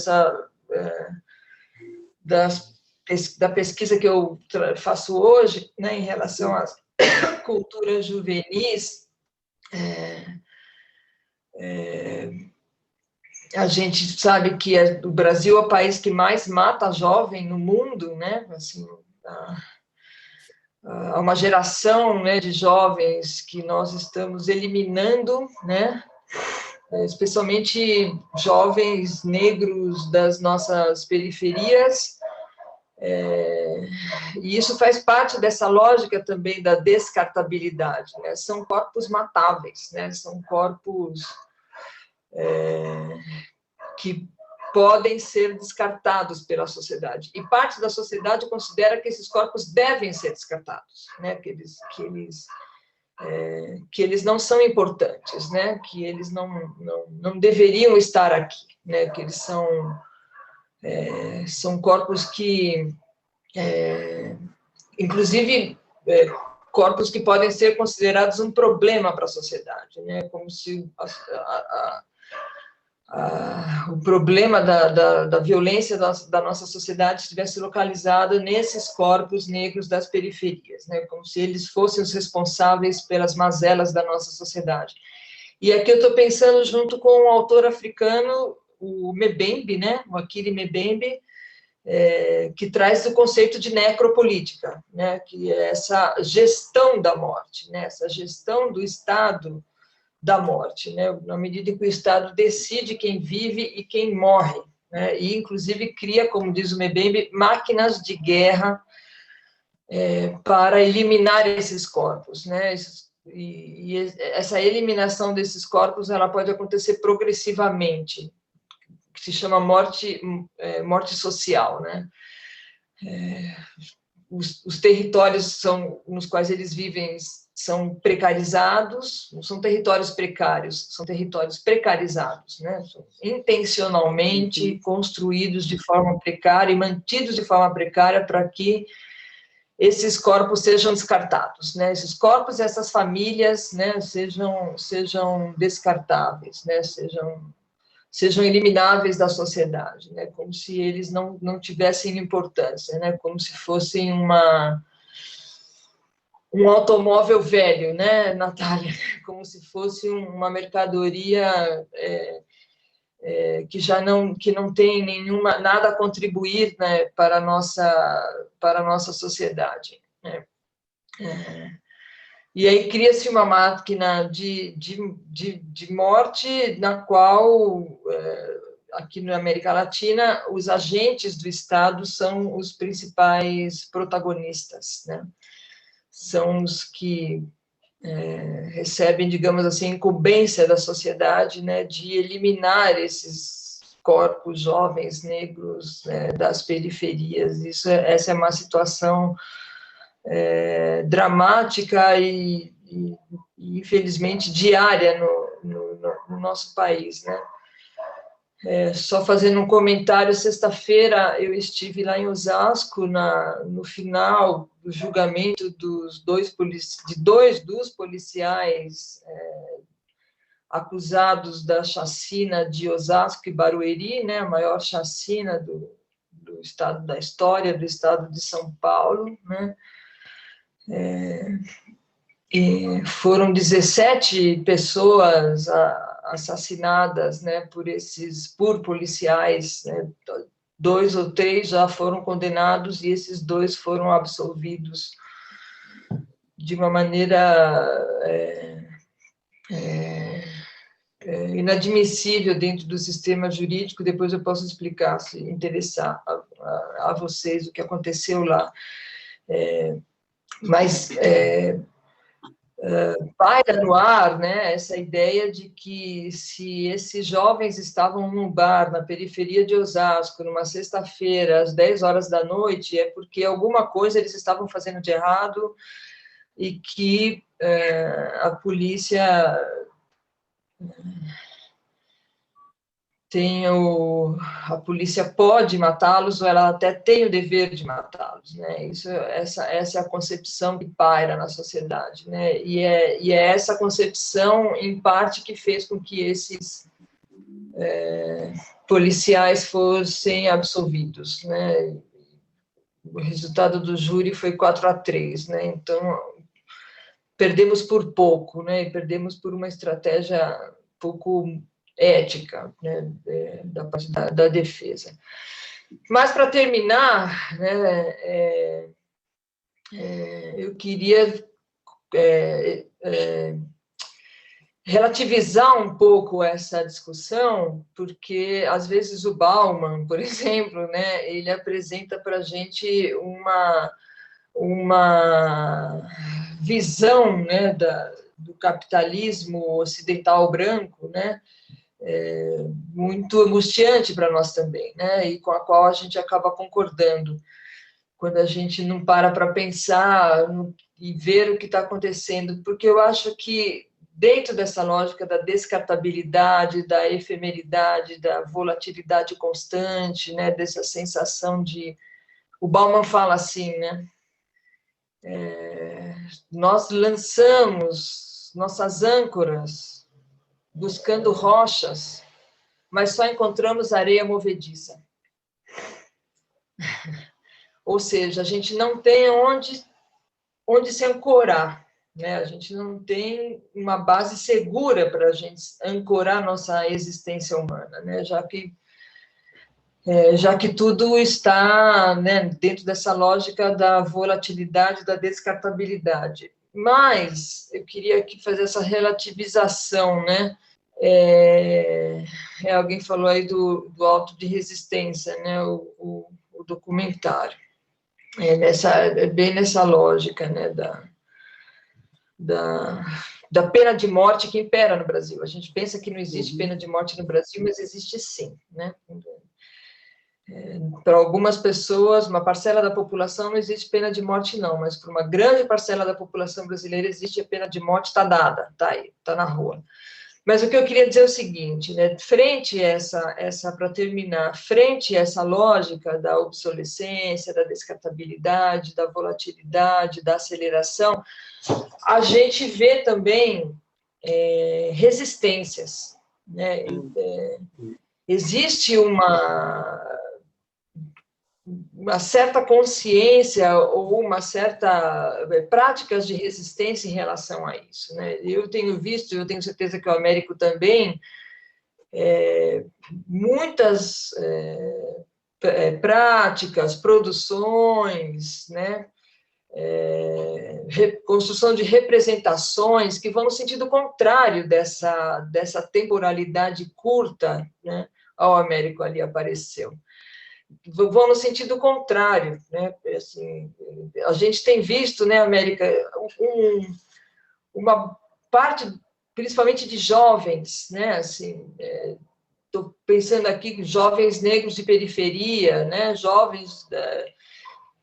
pesquisa que eu faço hoje, né, em relação às culturas juvenis, a gente sabe que o Brasil é o país que mais mata jovem no mundo, né? Assim, há uma geração, né, de jovens que nós estamos eliminando, né? Especialmente jovens negros das nossas periferias, e isso faz parte dessa lógica também da descartabilidade, né? São corpos matáveis, né? São corpos que podem ser descartados pela sociedade. E parte da sociedade considera que esses corpos devem ser descartados, né? Que eles não são importantes, né? Que eles não deveriam estar aqui, né? Que eles são corpos que, inclusive, corpos que podem ser considerados um problema para a sociedade, né? Como se o problema da violência da nossa sociedade estivesse localizado nesses corpos negros das periferias, né? Como se eles fossem os responsáveis pelas mazelas da nossa sociedade. E aqui eu estou pensando junto com um autor africano, o Mbembe, né? O Akili Mbembe, que traz o conceito de necropolítica, né? Que é essa gestão da morte, né? Essa gestão do Estado da morte, né? Na medida em que o Estado decide quem vive e quem morre, né? E, inclusive, cria, como diz o Mbembe, máquinas de guerra para eliminar esses corpos, né? E essa eliminação desses corpos ela pode acontecer progressivamente, que se chama morte social, né? Os territórios nos quais eles vivem são precarizados, não são territórios precários, são territórios precarizados, né? São intencionalmente construídos de forma precária e mantidos de forma precária para que esses corpos sejam descartados, né? Esses corpos e essas famílias, né, sejam descartáveis, né? Sejam elimináveis da sociedade, né? Como se eles não tivessem importância, né? Como se fossem um automóvel velho, né, Natália? Como se fosse uma mercadoria que não tem nada a contribuir, né, para a nossa sociedade, né? E aí cria-se uma máquina de morte na qual, aqui na América Latina, os agentes do Estado são os principais protagonistas, né? São os que recebem, digamos assim, incumbência da sociedade, né, de eliminar esses corpos jovens negros, né, das periferias. Essa é uma situação dramática e, infelizmente, diária no nosso país, né? Só fazendo um comentário, sexta-feira eu estive lá em Osasco, no final do julgamento dos dois policiais acusados da chacina de Osasco e Barueri, né, a maior chacina do estado da história, do estado de São Paulo, né? E foram 17 pessoas assassinadas, né, por policiais, né? 2 ou 3 já foram condenados e esses 2 foram absolvidos de uma maneira inadmissível dentro do sistema jurídico. Depois eu posso explicar, se interessar a vocês, o que aconteceu lá. Mas paira no ar, né, essa ideia de que se esses jovens estavam num bar na periferia de Osasco, numa sexta-feira, às 10 horas da noite, é porque alguma coisa eles estavam fazendo de errado e que a polícia a polícia pode matá-los, ou ela até tem o dever de matá-los, né? Essa é a concepção que paira na sociedade, né? E é essa concepção, em parte, que fez com que esses policiais fossem absolvidos, né? O resultado do júri foi 4-3, né? Então, perdemos por pouco, né? E perdemos por uma estratégia pouco ética, né, da parte da defesa. Mas, para terminar, né, eu queria relativizar um pouco essa discussão, porque, às vezes, o Bauman, por exemplo, né, ele apresenta para a gente uma visão, né, do capitalismo ocidental branco, né, muito angustiante para nós também, né? E com a qual a gente acaba concordando, quando a gente não para pensar e ver o que está acontecendo, porque eu acho que, dentro dessa lógica da descartabilidade, da efemeridade, da volatilidade constante, né? Dessa sensação de... O Bauman fala assim, né? Nós lançamos nossas âncoras buscando rochas, mas só encontramos areia movediça. Ou seja, a gente não tem onde se ancorar, né? A gente não tem uma base segura para a gente ancorar nossa existência humana, né? Já que tudo está, né, dentro dessa lógica da volatilidade, da descartabilidade. Mas eu queria aqui fazer essa relativização, né? Alguém falou aí do auto de resistência, né? O documentário. Bem nessa lógica, né? Da pena de morte que impera no Brasil. A gente pensa que não existe pena de morte no Brasil, mas existe sim, né? Para algumas pessoas, uma parcela da população, não existe pena de morte, não, mas para uma grande parcela da população brasileira existe a pena de morte, está dada, está aí, está na rua. Mas o que eu queria dizer é o seguinte, né? Frente a para terminar, frente a essa lógica da obsolescência, da descartabilidade, da volatilidade, da aceleração, a gente vê também resistências, né? Existe uma certa consciência ou uma certa práticas de resistência em relação a isso, né? Eu tenho visto, eu tenho certeza que o Américo também, muitas práticas, produções, né? Construção de representações que vão no sentido contrário dessa temporalidade curta, né? Ao Américo ali apareceu. Vão no sentido contrário, né? Assim, a gente tem visto, né, América, uma parte, principalmente de jovens, né? Assim, estou pensando aqui jovens negros de periferia, né? Jovens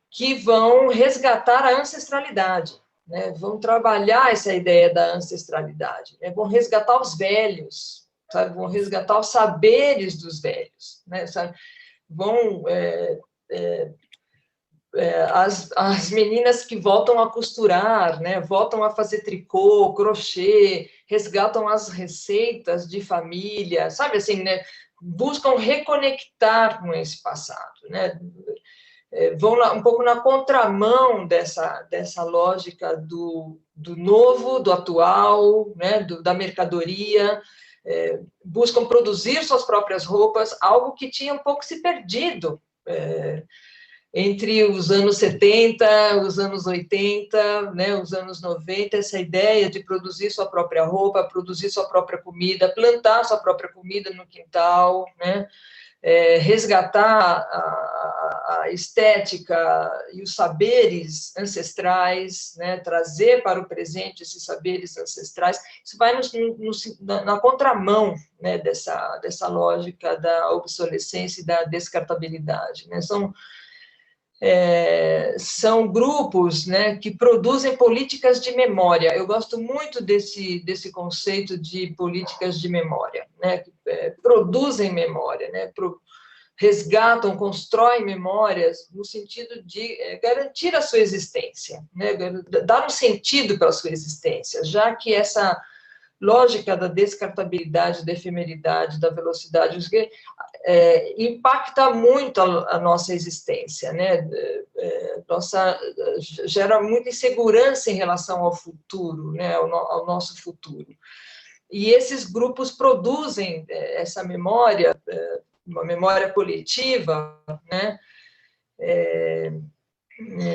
que vão resgatar a ancestralidade, né? Vão trabalhar essa ideia da ancestralidade, né? Vão resgatar os velhos, sabe? Vão resgatar os saberes dos velhos, né? Sabe? Vão as meninas que voltam a costurar, né? Voltam a fazer tricô, crochê, resgatam as receitas de família, sabe assim, né? Buscam reconectar com esse passado, né? Vão um pouco na contramão dessa lógica do novo, do atual, né? Da mercadoria. Buscam produzir suas próprias roupas, algo que tinha um pouco se perdido entre os anos 70, os anos 80, né, os anos 90, essa ideia de produzir sua própria roupa, produzir sua própria comida, plantar sua própria comida no quintal, né, resgatar a estética e os saberes ancestrais, né, trazer para o presente esses saberes ancestrais. Isso vai na contramão, né, dessa lógica da obsolescência e da descartabilidade, né? São grupos, né, que produzem políticas de memória. Eu gosto muito desse conceito de políticas de memória, né, que produzem memória, né, resgatam, constroem memórias no sentido de garantir a sua existência, né, dar um sentido para a sua existência, já que essa lógica da descartabilidade, da efemeridade, da velocidade, impacta muito a nossa existência, né? Gera muita insegurança em relação ao futuro, né? Ao nosso futuro. E esses grupos produzem essa memória, uma memória coletiva, né?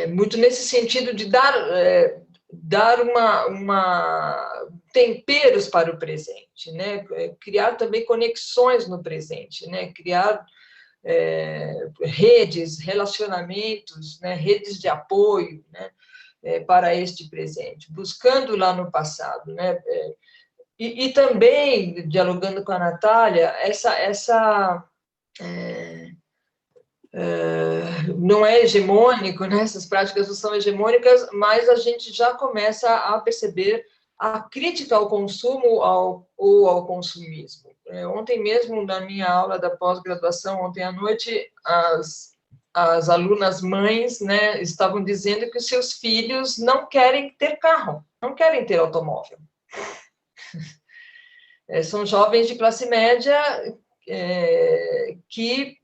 Muito nesse sentido de dar temperos para o presente, né? Criar também conexões no presente, né? Criar redes, relacionamentos, né? Redes de apoio, né? Para este presente, buscando lá no passado, né? E também, dialogando com a Natália, não é hegemônico, né? Essas práticas não são hegemônicas, mas a gente já começa a perceber a crítica ao consumo ou ao consumismo. Ontem mesmo, na minha aula da pós-graduação, ontem à noite, as alunas mães, né, estavam dizendo que os seus filhos não querem ter carro, não querem ter automóvel. São jovens de classe média que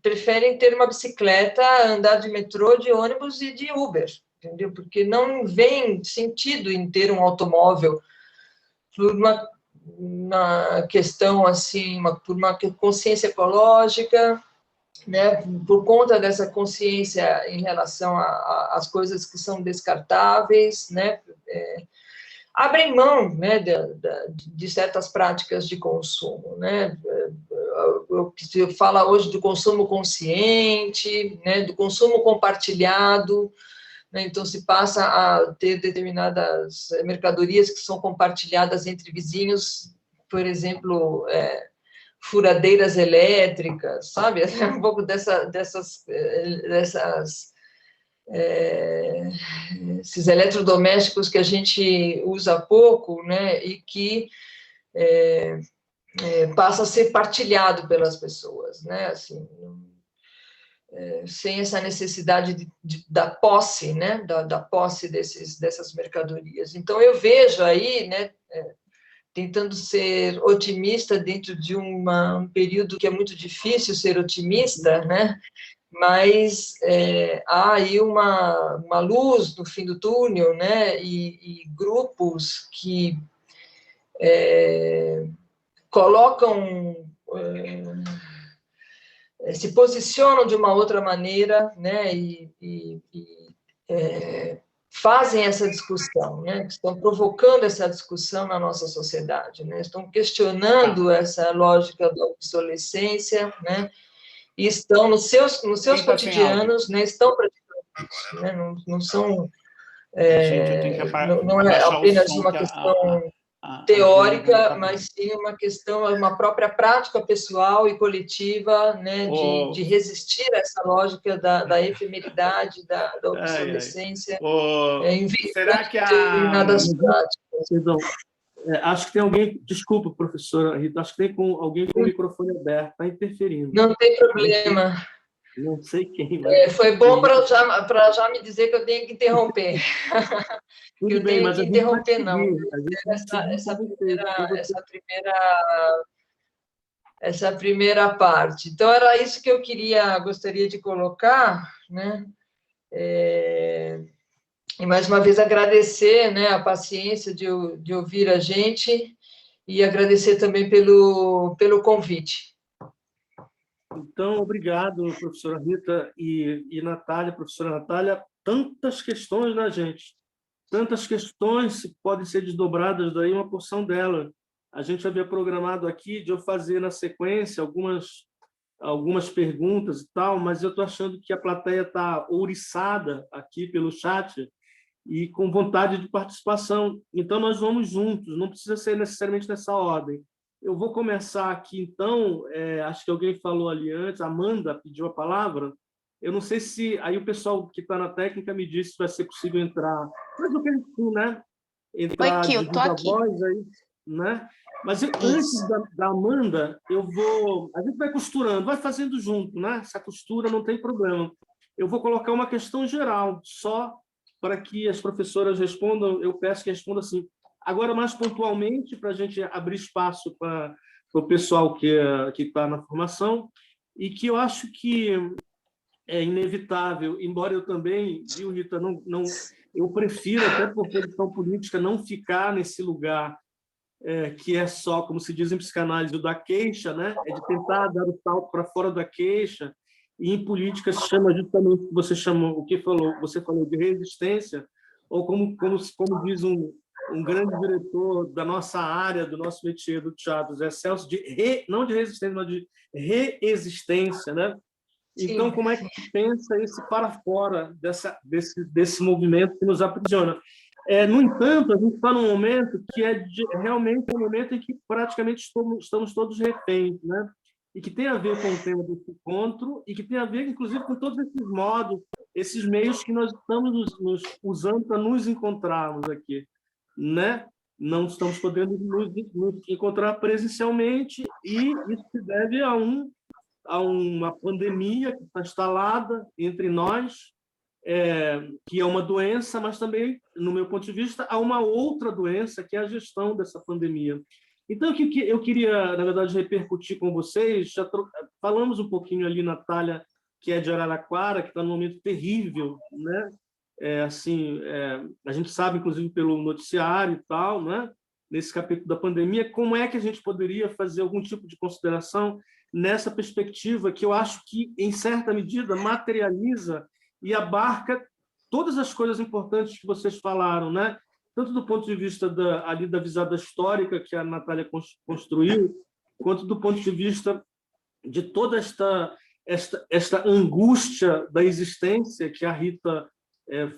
preferem ter uma bicicleta, andar de metrô, de ônibus e de Uber, entendeu? Porque não vem sentido em ter um automóvel por uma questão assim, por uma consciência ecológica, né? Por conta dessa consciência em relação às coisas que são descartáveis, né? Abrem mão, né, de certas práticas de consumo, né? Eu falo hoje do consumo consciente, né, do consumo compartilhado, né? Então se passa a ter determinadas mercadorias que são compartilhadas entre vizinhos, por exemplo, furadeiras elétricas, sabe? Um pouco esses eletrodomésticos que a gente usa pouco, né, e que passa a ser partilhado pelas pessoas, né, assim, sem essa necessidade da posse, né, da posse dessas mercadorias. Então, eu vejo aí, né, tentando ser otimista dentro de um período que é muito difícil ser otimista, né, mas há aí uma luz no fim do túnel, né, e grupos que colocam, se posicionam de uma outra maneira, né, e fazem essa discussão, né, estão provocando essa discussão na nossa sociedade, né, estão questionando essa lógica da obsolescência, né, e estão nos seus cotidianos, né, estão praticando isso, né, não são, não é apenas uma questão teórica, mas sim uma questão, uma própria prática pessoal e coletiva, né, de resistir a essa lógica da efemeridade, da obsolescência, em será que determinadas práticas. Perdão. Acho que tem alguém, desculpa, professora Rita, acho que tem alguém com o microfone aberto, está interferindo. Não tem problema. Não sei quem. Mas foi bom para já me dizer que eu tenho que interromper. Tudo eu bem, tenho mas que interromper, não. Essa primeira parte. Então, era isso que eu gostaria de colocar, né? E, mais uma vez, agradecer, né, a paciência de ouvir a gente e agradecer também pelo convite. Então, obrigado, professora Rita e Natália, professora Natália. Tantas questões, né, gente? Tantas questões que podem ser desdobradas daí, uma porção delas. A gente havia programado aqui de eu fazer na sequência algumas perguntas e tal, mas eu estou achando que a plateia está ouriçada aqui pelo chat e com vontade de participação. Então, nós vamos juntos, não precisa ser necessariamente nessa ordem. Eu vou começar aqui, então, acho que alguém falou ali antes, a Amanda pediu a palavra. Eu não sei se aí o pessoal que está na técnica me disse se vai ser possível entrar, mas eu quero, né, entrar Oi, Ki, de eu tô viva aqui. voz aí, né? Mas antes Isso. da Amanda, a gente vai costurando, vai fazendo junto, né? Essa costura não tem problema. Eu vou colocar uma questão geral, só para que as professoras respondam, eu peço que respondam assim. Agora, mais pontualmente, para a gente abrir espaço para o pessoal que está na formação, e que eu acho que é inevitável, embora eu também, viu, Rita, eu prefiro, até por posição política, não ficar nesse lugar que é só, como se diz em psicanálise, o da queixa, né? É de tentar dar o salto para fora da queixa, e em política se chama justamente o que você falou de resistência, ou como diz um grande diretor da nossa área, do nosso métier do teatro, Zé Celso, não de resistência, mas de reexistência, né? Então, Sim, como é que se pensa esse para fora desse movimento que nos aprisiona? No entanto, a gente está num momento que realmente um momento em que praticamente estamos todos reféns, né? E que tem a ver com o tema desse encontro e que tem a ver, inclusive, com todos esses modos, esses meios que nós estamos nos usando para nos encontrarmos aqui, né? Não estamos podendo nos encontrar presencialmente e isso se deve a uma pandemia que está instalada entre nós, que é uma doença, mas também, no meu ponto de vista, há uma outra doença, que é a gestão dessa pandemia. Então, o que eu queria, na verdade, repercutir com vocês, falamos um pouquinho ali, Natália, que é de Araraquara, que está num momento terrível, né? A gente sabe, inclusive, pelo noticiário e tal, né? Nesse capítulo da pandemia, como é que a gente poderia fazer algum tipo de consideração nessa perspectiva que eu acho que, em certa medida, materializa e abarca todas as coisas importantes que vocês falaram, né? Tanto do ponto de vista da visada histórica que a Natália construiu, quanto do ponto de vista de toda esta angústia da existência que a Rita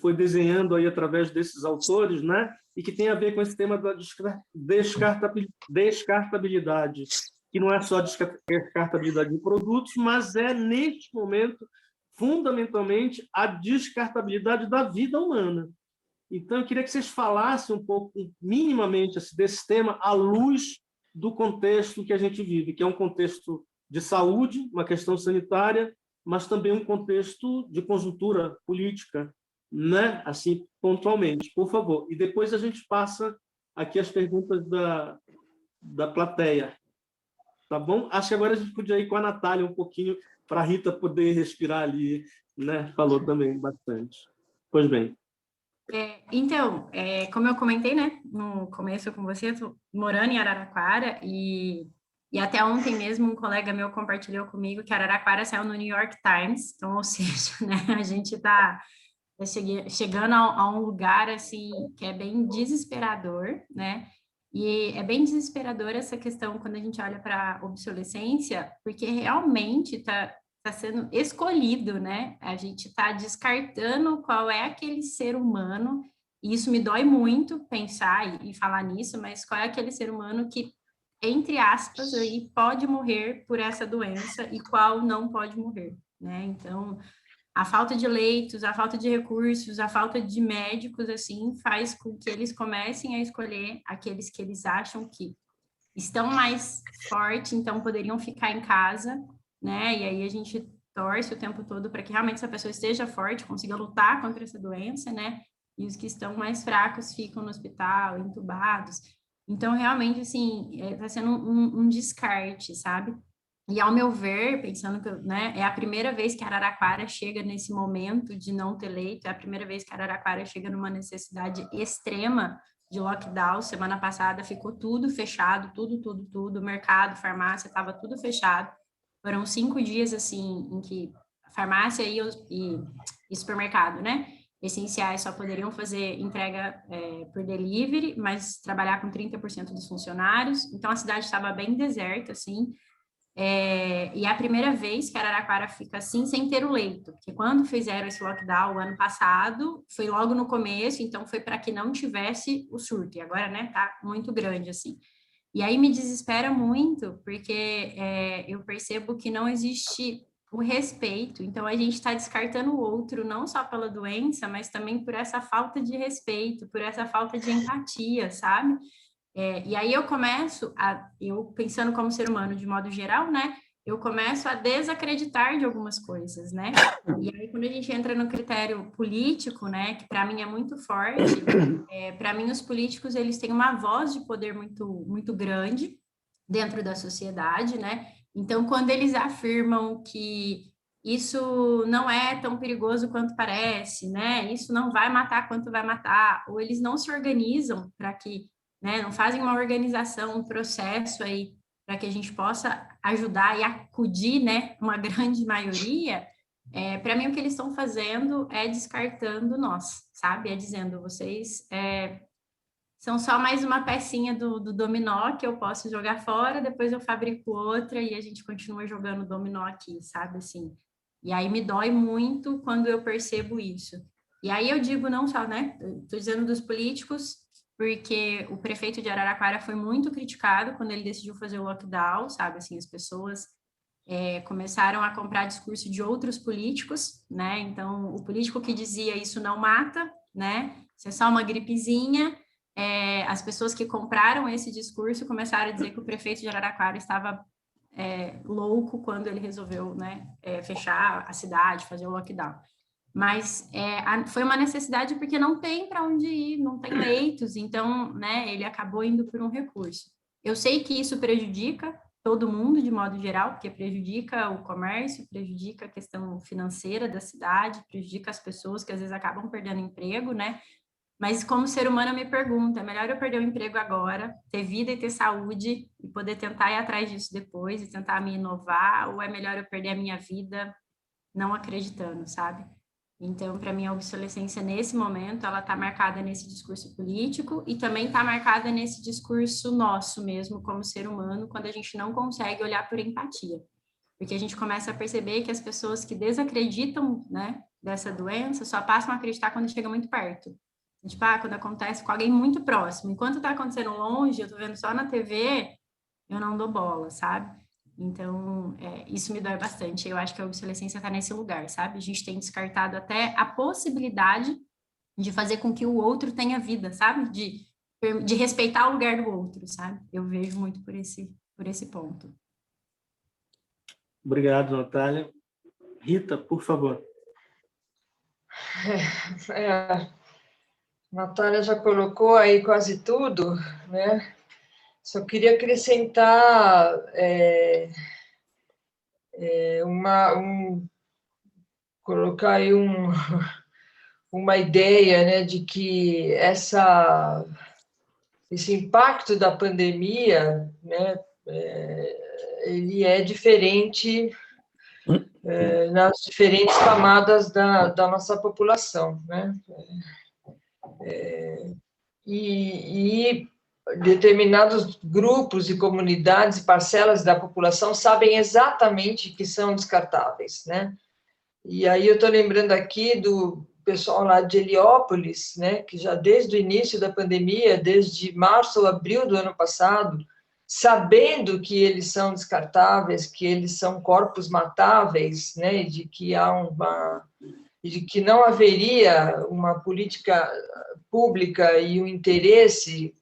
foi desenhando aí através desses autores, né? E que tem a ver com esse tema da descartabilidade, que não é só descartabilidade de produtos, mas neste momento, fundamentalmente, a descartabilidade da vida humana. Então, eu queria que vocês falassem um pouco, minimamente, desse tema à luz do contexto que a gente vive, que é um contexto de saúde, uma questão sanitária, mas também um contexto de conjuntura política, né? Assim, pontualmente, por favor. E depois a gente passa aqui as perguntas da plateia. Tá bom? Acho que agora a gente podia ir com a Natália um pouquinho, para a Rita poder respirar ali, né? Falou também bastante. Pois bem. Então, como eu comentei, né, no começo com você, eu tô morando em Araraquara e até ontem mesmo um colega meu compartilhou comigo que Araraquara saiu no New York Times, então, ou seja, né, a gente está chegando a um lugar, assim, que é bem desesperador, né, e é bem desesperador essa questão quando a gente olha para a obsolescência, porque realmente está sendo escolhido, né? A gente está descartando qual é aquele ser humano, e isso me dói muito pensar e falar nisso, mas qual é aquele ser humano que, entre aspas, aí, pode morrer por essa doença e qual não pode morrer, né? Então, a falta de leitos, a falta de recursos, a falta de médicos, assim, faz com que eles comecem a escolher aqueles que eles acham que estão mais fortes, então poderiam ficar em casa, né? E aí a gente torce o tempo todo para que realmente essa pessoa esteja forte, consiga lutar contra essa doença, né? E os que estão mais fracos ficam no hospital, entubados. Então, realmente, assim, está sendo um descarte, sabe? E, ao meu ver, pensando que, né, é a primeira vez que Araraquara chega nesse momento de não ter leito, é a primeira vez que Araraquara chega numa necessidade extrema de lockdown. Semana passada ficou tudo fechado, tudo, mercado, farmácia, estava tudo fechado. Foram 5 dias, assim, em que a farmácia e supermercado, né, essenciais só poderiam fazer entrega por delivery, mas trabalhar com 30% dos funcionários. Então, a cidade estava bem deserta, assim, e é a primeira vez que Araraquara fica assim sem ter o leito, porque quando fizeram esse lockdown o ano passado, foi logo no começo, então foi para que não tivesse o surto, e agora, né, tá muito grande, assim. E aí me desespera muito, porque eu percebo que não existe o respeito, então a gente está descartando o outro, não só pela doença, mas também por essa falta de respeito, por essa falta de empatia, sabe? E aí eu pensando como ser humano de modo geral, né? Eu começo a desacreditar de algumas coisas, né? E aí quando a gente entra no critério político, né? Que para mim é muito forte, para mim os políticos eles têm uma voz de poder muito muito grande dentro da sociedade, né? Então quando eles afirmam que isso não é tão perigoso quanto parece, né? Isso não vai matar quanto vai matar, ou eles não se organizam para que, né, não fazem uma organização, um processo aí para que a gente possa ajudar e acudir, né, uma grande maioria, para mim o que eles estão fazendo é descartando nós, sabe? É dizendo, vocês são só mais uma pecinha do dominó que eu posso jogar fora, depois eu fabrico outra e a gente continua jogando dominó aqui, sabe? Assim, e aí me dói muito quando eu percebo isso. E aí eu digo não só, né? Estou dizendo dos políticos, porque o prefeito de Araraquara foi muito criticado quando ele decidiu fazer o lockdown, sabe? Assim, as pessoas começaram a comprar discurso de outros políticos, né? Então, o político que dizia isso não mata, né? Isso é só uma gripezinha. As pessoas que compraram esse discurso começaram a dizer que o prefeito de Araraquara estava louco quando ele resolveu, né, fechar a cidade, fazer o lockdown. Mas foi uma necessidade porque não tem para onde ir, não tem leitos, então, né, ele acabou indo por um recurso. Eu sei que isso prejudica todo mundo de modo geral, porque prejudica o comércio, prejudica a questão financeira da cidade, prejudica as pessoas que às vezes acabam perdendo emprego, né? Mas como ser humano eu me pergunto, é melhor eu perder o emprego agora, ter vida e ter saúde e poder tentar ir atrás disso depois e tentar me inovar, ou é melhor eu perder a minha vida não acreditando, sabe? Então, para mim, a obsolescência nesse momento, ela está marcada nesse discurso político e também está marcada nesse discurso nosso mesmo, como ser humano, quando a gente não consegue olhar por empatia. Porque a gente começa a perceber que as pessoas que desacreditam, né, dessa doença só passam a acreditar quando chega muito perto. Tipo, quando acontece com alguém muito próximo. Enquanto está acontecendo longe, eu estou vendo só na TV, eu não dou bola, sabe? Então, isso me dói bastante. Eu acho que a obsolescência está nesse lugar, sabe? A gente tem descartado até a possibilidade de fazer com que o outro tenha vida, sabe? De respeitar o lugar do outro, sabe? Eu vejo muito por esse ponto. Obrigado, Natália. Rita, por favor. A Natália já colocou aí quase tudo, né? Só queria acrescentar colocar aí uma ideia, né, de que esse impacto da pandemia, né, ele é diferente nas diferentes camadas da nossa população, né? E determinados grupos e comunidades e parcelas da população sabem exatamente que são descartáveis, né? E aí eu estou lembrando aqui do pessoal lá de Heliópolis, né, que já desde o início da pandemia, desde março ou abril do ano passado, sabendo que eles são descartáveis, que eles são corpos matáveis, né, de que não haveria uma política pública e o interesse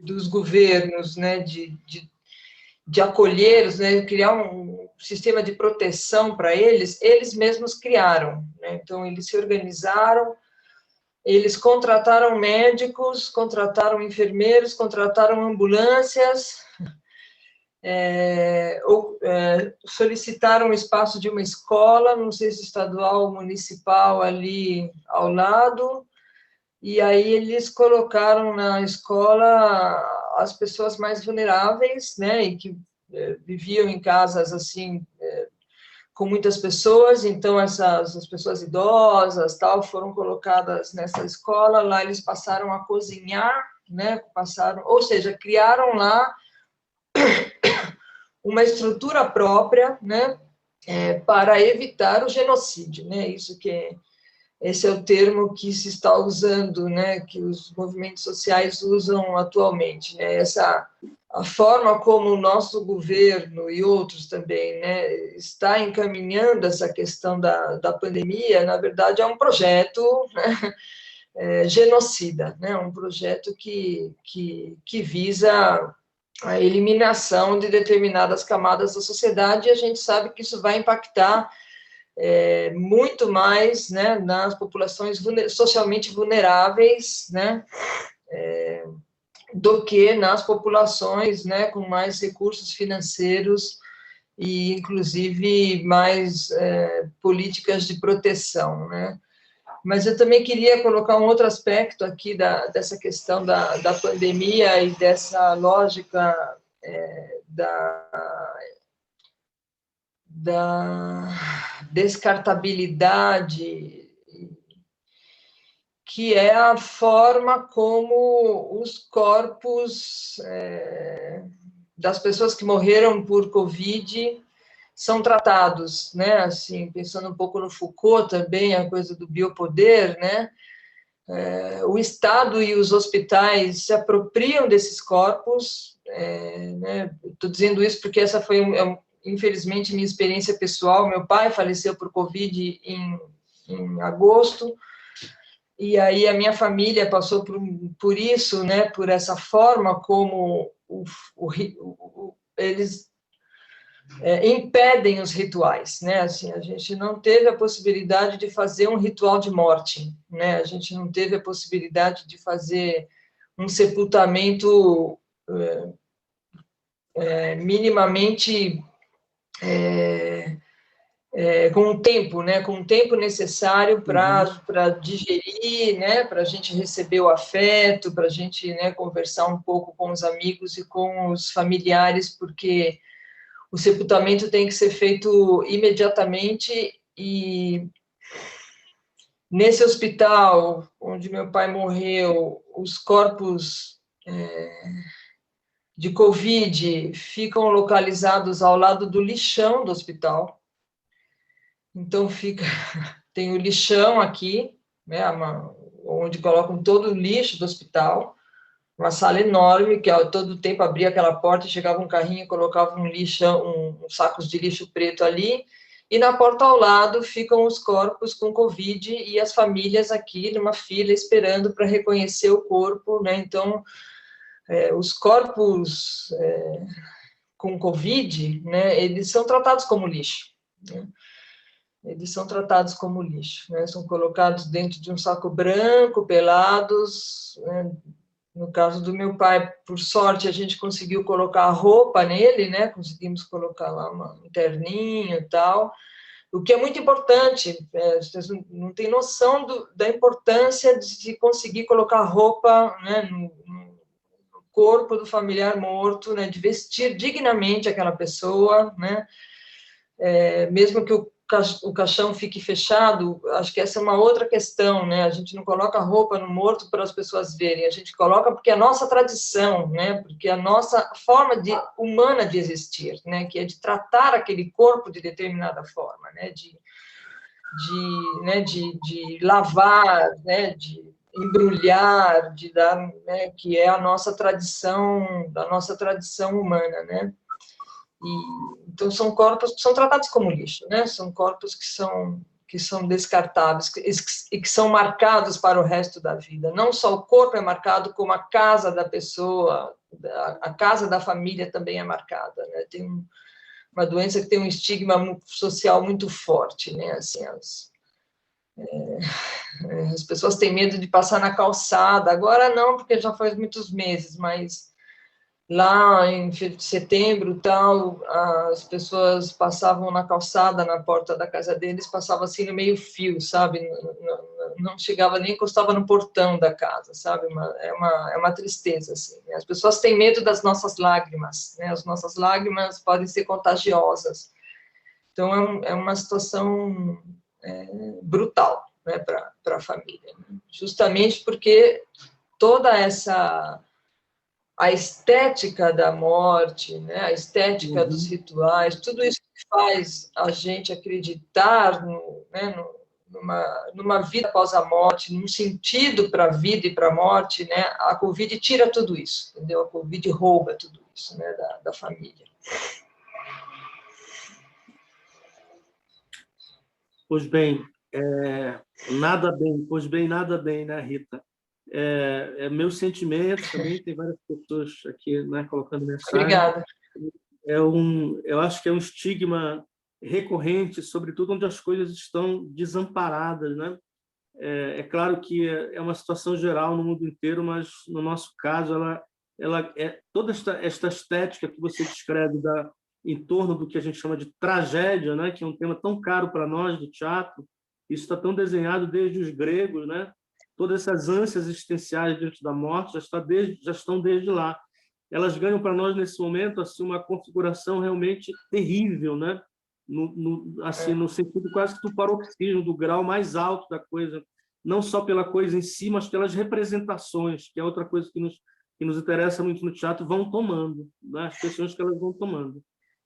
dos governos, né, de acolhê-los, né, criar um sistema de proteção para eles mesmos criaram, né? Então, eles se organizaram, eles contrataram médicos, contrataram enfermeiros, contrataram ambulâncias, solicitaram o espaço de uma escola, não sei se estadual ou municipal, ali ao lado, e aí eles colocaram na escola as pessoas mais vulneráveis, né, e que viviam em casas assim, com muitas pessoas, então as pessoas idosas, tal, foram colocadas nessa escola, lá eles passaram a cozinhar, né, ou seja, criaram lá uma estrutura própria, né, para evitar o genocídio, né, esse é o termo que se está usando, né, que os movimentos sociais usam atualmente, né, a forma como o nosso governo e outros também, né, está encaminhando essa questão da pandemia, na verdade, é um projeto, né, genocida, né, um projeto que visa a eliminação de determinadas camadas da sociedade, e a gente sabe que isso vai impactar muito mais, né, nas populações socialmente vulneráveis, né, do que nas populações, né, com mais recursos financeiros e, inclusive, mais políticas de proteção, né. Mas eu também queria colocar um outro aspecto aqui dessa questão da pandemia e dessa lógica da descartabilidade, que é a forma como os corpos das pessoas que morreram por Covid são tratados, né? Assim, pensando um pouco no Foucault também, a coisa do biopoder, né? O Estado e os hospitais se apropriam desses corpos, né? Estou dizendo isso porque essa foi, infelizmente, minha experiência pessoal. Meu pai faleceu por Covid em agosto, e aí a minha família passou por isso, né? Por essa forma como eles impedem os rituais, né? Assim, a gente não teve a possibilidade de fazer um ritual de morte, né? A gente não teve a possibilidade de fazer um sepultamento minimamente com o tempo, né? Com o tempo necessário para digerir, né? Para a gente receber o afeto, para a gente, né, conversar um pouco com os amigos e com os familiares, porque o sepultamento tem que ser feito imediatamente. E nesse hospital onde meu pai morreu, os corpos de Covid ficam localizados ao lado do lixão do hospital. Então tem o lixão aqui, né, onde colocam todo o lixo do hospital, uma sala enorme, que todo tempo abria aquela porta, chegava um carrinho e colocava uns sacos de lixo preto ali, e na porta ao lado ficam os corpos com Covid e as famílias aqui numa fila esperando para reconhecer o corpo, né? Então, os corpos com Covid, né, eles são tratados como lixo, né? Eles são tratados como lixo, né? São colocados dentro de um saco branco, pelados, né? No caso do meu pai, por sorte, a gente conseguiu colocar roupa nele, né? Conseguimos colocar lá um terninho e tal, o que é muito importante. Vocês não têm noção da importância de se conseguir colocar roupa, né, no corpo do familiar morto, né? De vestir dignamente aquela pessoa, né? Mesmo que o caixão fique fechado, acho que essa é uma outra questão, né? A gente não coloca roupa no morto para as pessoas verem, a gente coloca porque é a nossa tradição, né? Porque é a nossa forma humana de existir, né? Que é de tratar aquele corpo de determinada forma, né? De lavar, né? De embrulhar, de dar, né? Que é a nossa tradição, humana, né? Então, são corpos que são tratados como lixo, né? São corpos que são descartáveis e que são marcados para o resto da vida. Não só o corpo é marcado, como a casa da pessoa, a casa da família também é marcada, né? Tem uma doença que tem um estigma social muito forte, né? Assim, as pessoas têm medo de passar na calçada. Agora não, porque já faz muitos meses, mas lá em setembro, tal, as pessoas passavam na calçada, na porta da casa deles, passavam assim no meio fio, sabe, não chegava nem encostava no portão da casa, sabe? É uma tristeza, assim. Né? As pessoas têm medo das nossas lágrimas, né? As nossas lágrimas podem ser contagiosas. Então, é uma situação brutal, né, para a família. Né? Justamente porque toda a estética da morte, né, a estética dos rituais, tudo isso que faz a gente acreditar numa vida após a morte, num sentido para a vida e para a morte, né, a Covid tira tudo isso, entendeu? A Covid rouba tudo isso, né, da família. Pois bem, nada bem, né, Rita? Meus sentimentos também, tem várias pessoas aqui, né, colocando mensagem. Obrigada. Eu acho que é um estigma recorrente, sobretudo onde as coisas estão desamparadas, né? É claro que é uma situação geral no mundo inteiro, mas no nosso caso ela é toda esta estética que você descreve em torno do que a gente chama de tragédia, né? Que é um tema tão caro para nós do teatro. Isso está tão desenhado desde os gregos, né? Todas essas ânsias existenciais diante da morte já estão desde lá. Elas ganham para nós nesse momento assim uma configuração realmente terrível, né? No sentido quase que do paroxismo, do grau mais alto da coisa, não só pela coisa em si, mas pelas representações, que é outra coisa que nos interessa muito no teatro, vão tomando, né? As questões que elas vão tomando.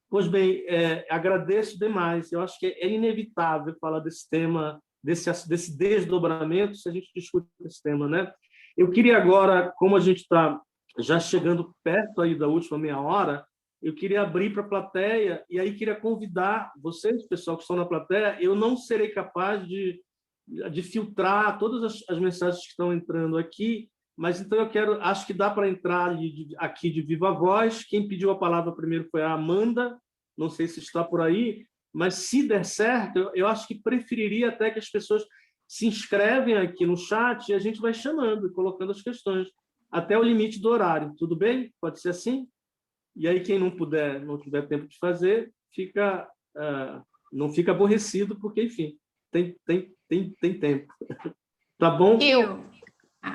Pois bem, agradeço demais. Eu acho que é inevitável falar desse tema, desse desdobramento, se a gente discute esse tema, né? Eu queria agora, como a gente está já chegando perto aí da última meia hora, eu queria abrir para a plateia e aí queria convidar vocês, pessoal que estão na plateia. Eu não serei capaz de filtrar todas as mensagens que estão entrando aqui, mas então acho que dá para entrar aqui de viva voz. Quem pediu a palavra primeiro foi a Amanda, não sei se está por aí, mas se der certo, eu acho que preferiria até que as pessoas se inscrevem aqui no chat e a gente vai chamando, colocando as questões, até o limite do horário. Tudo bem? Pode ser assim? E aí quem não tiver tempo de fazer, não fica aborrecido, porque, enfim, tem tempo. Tá bom?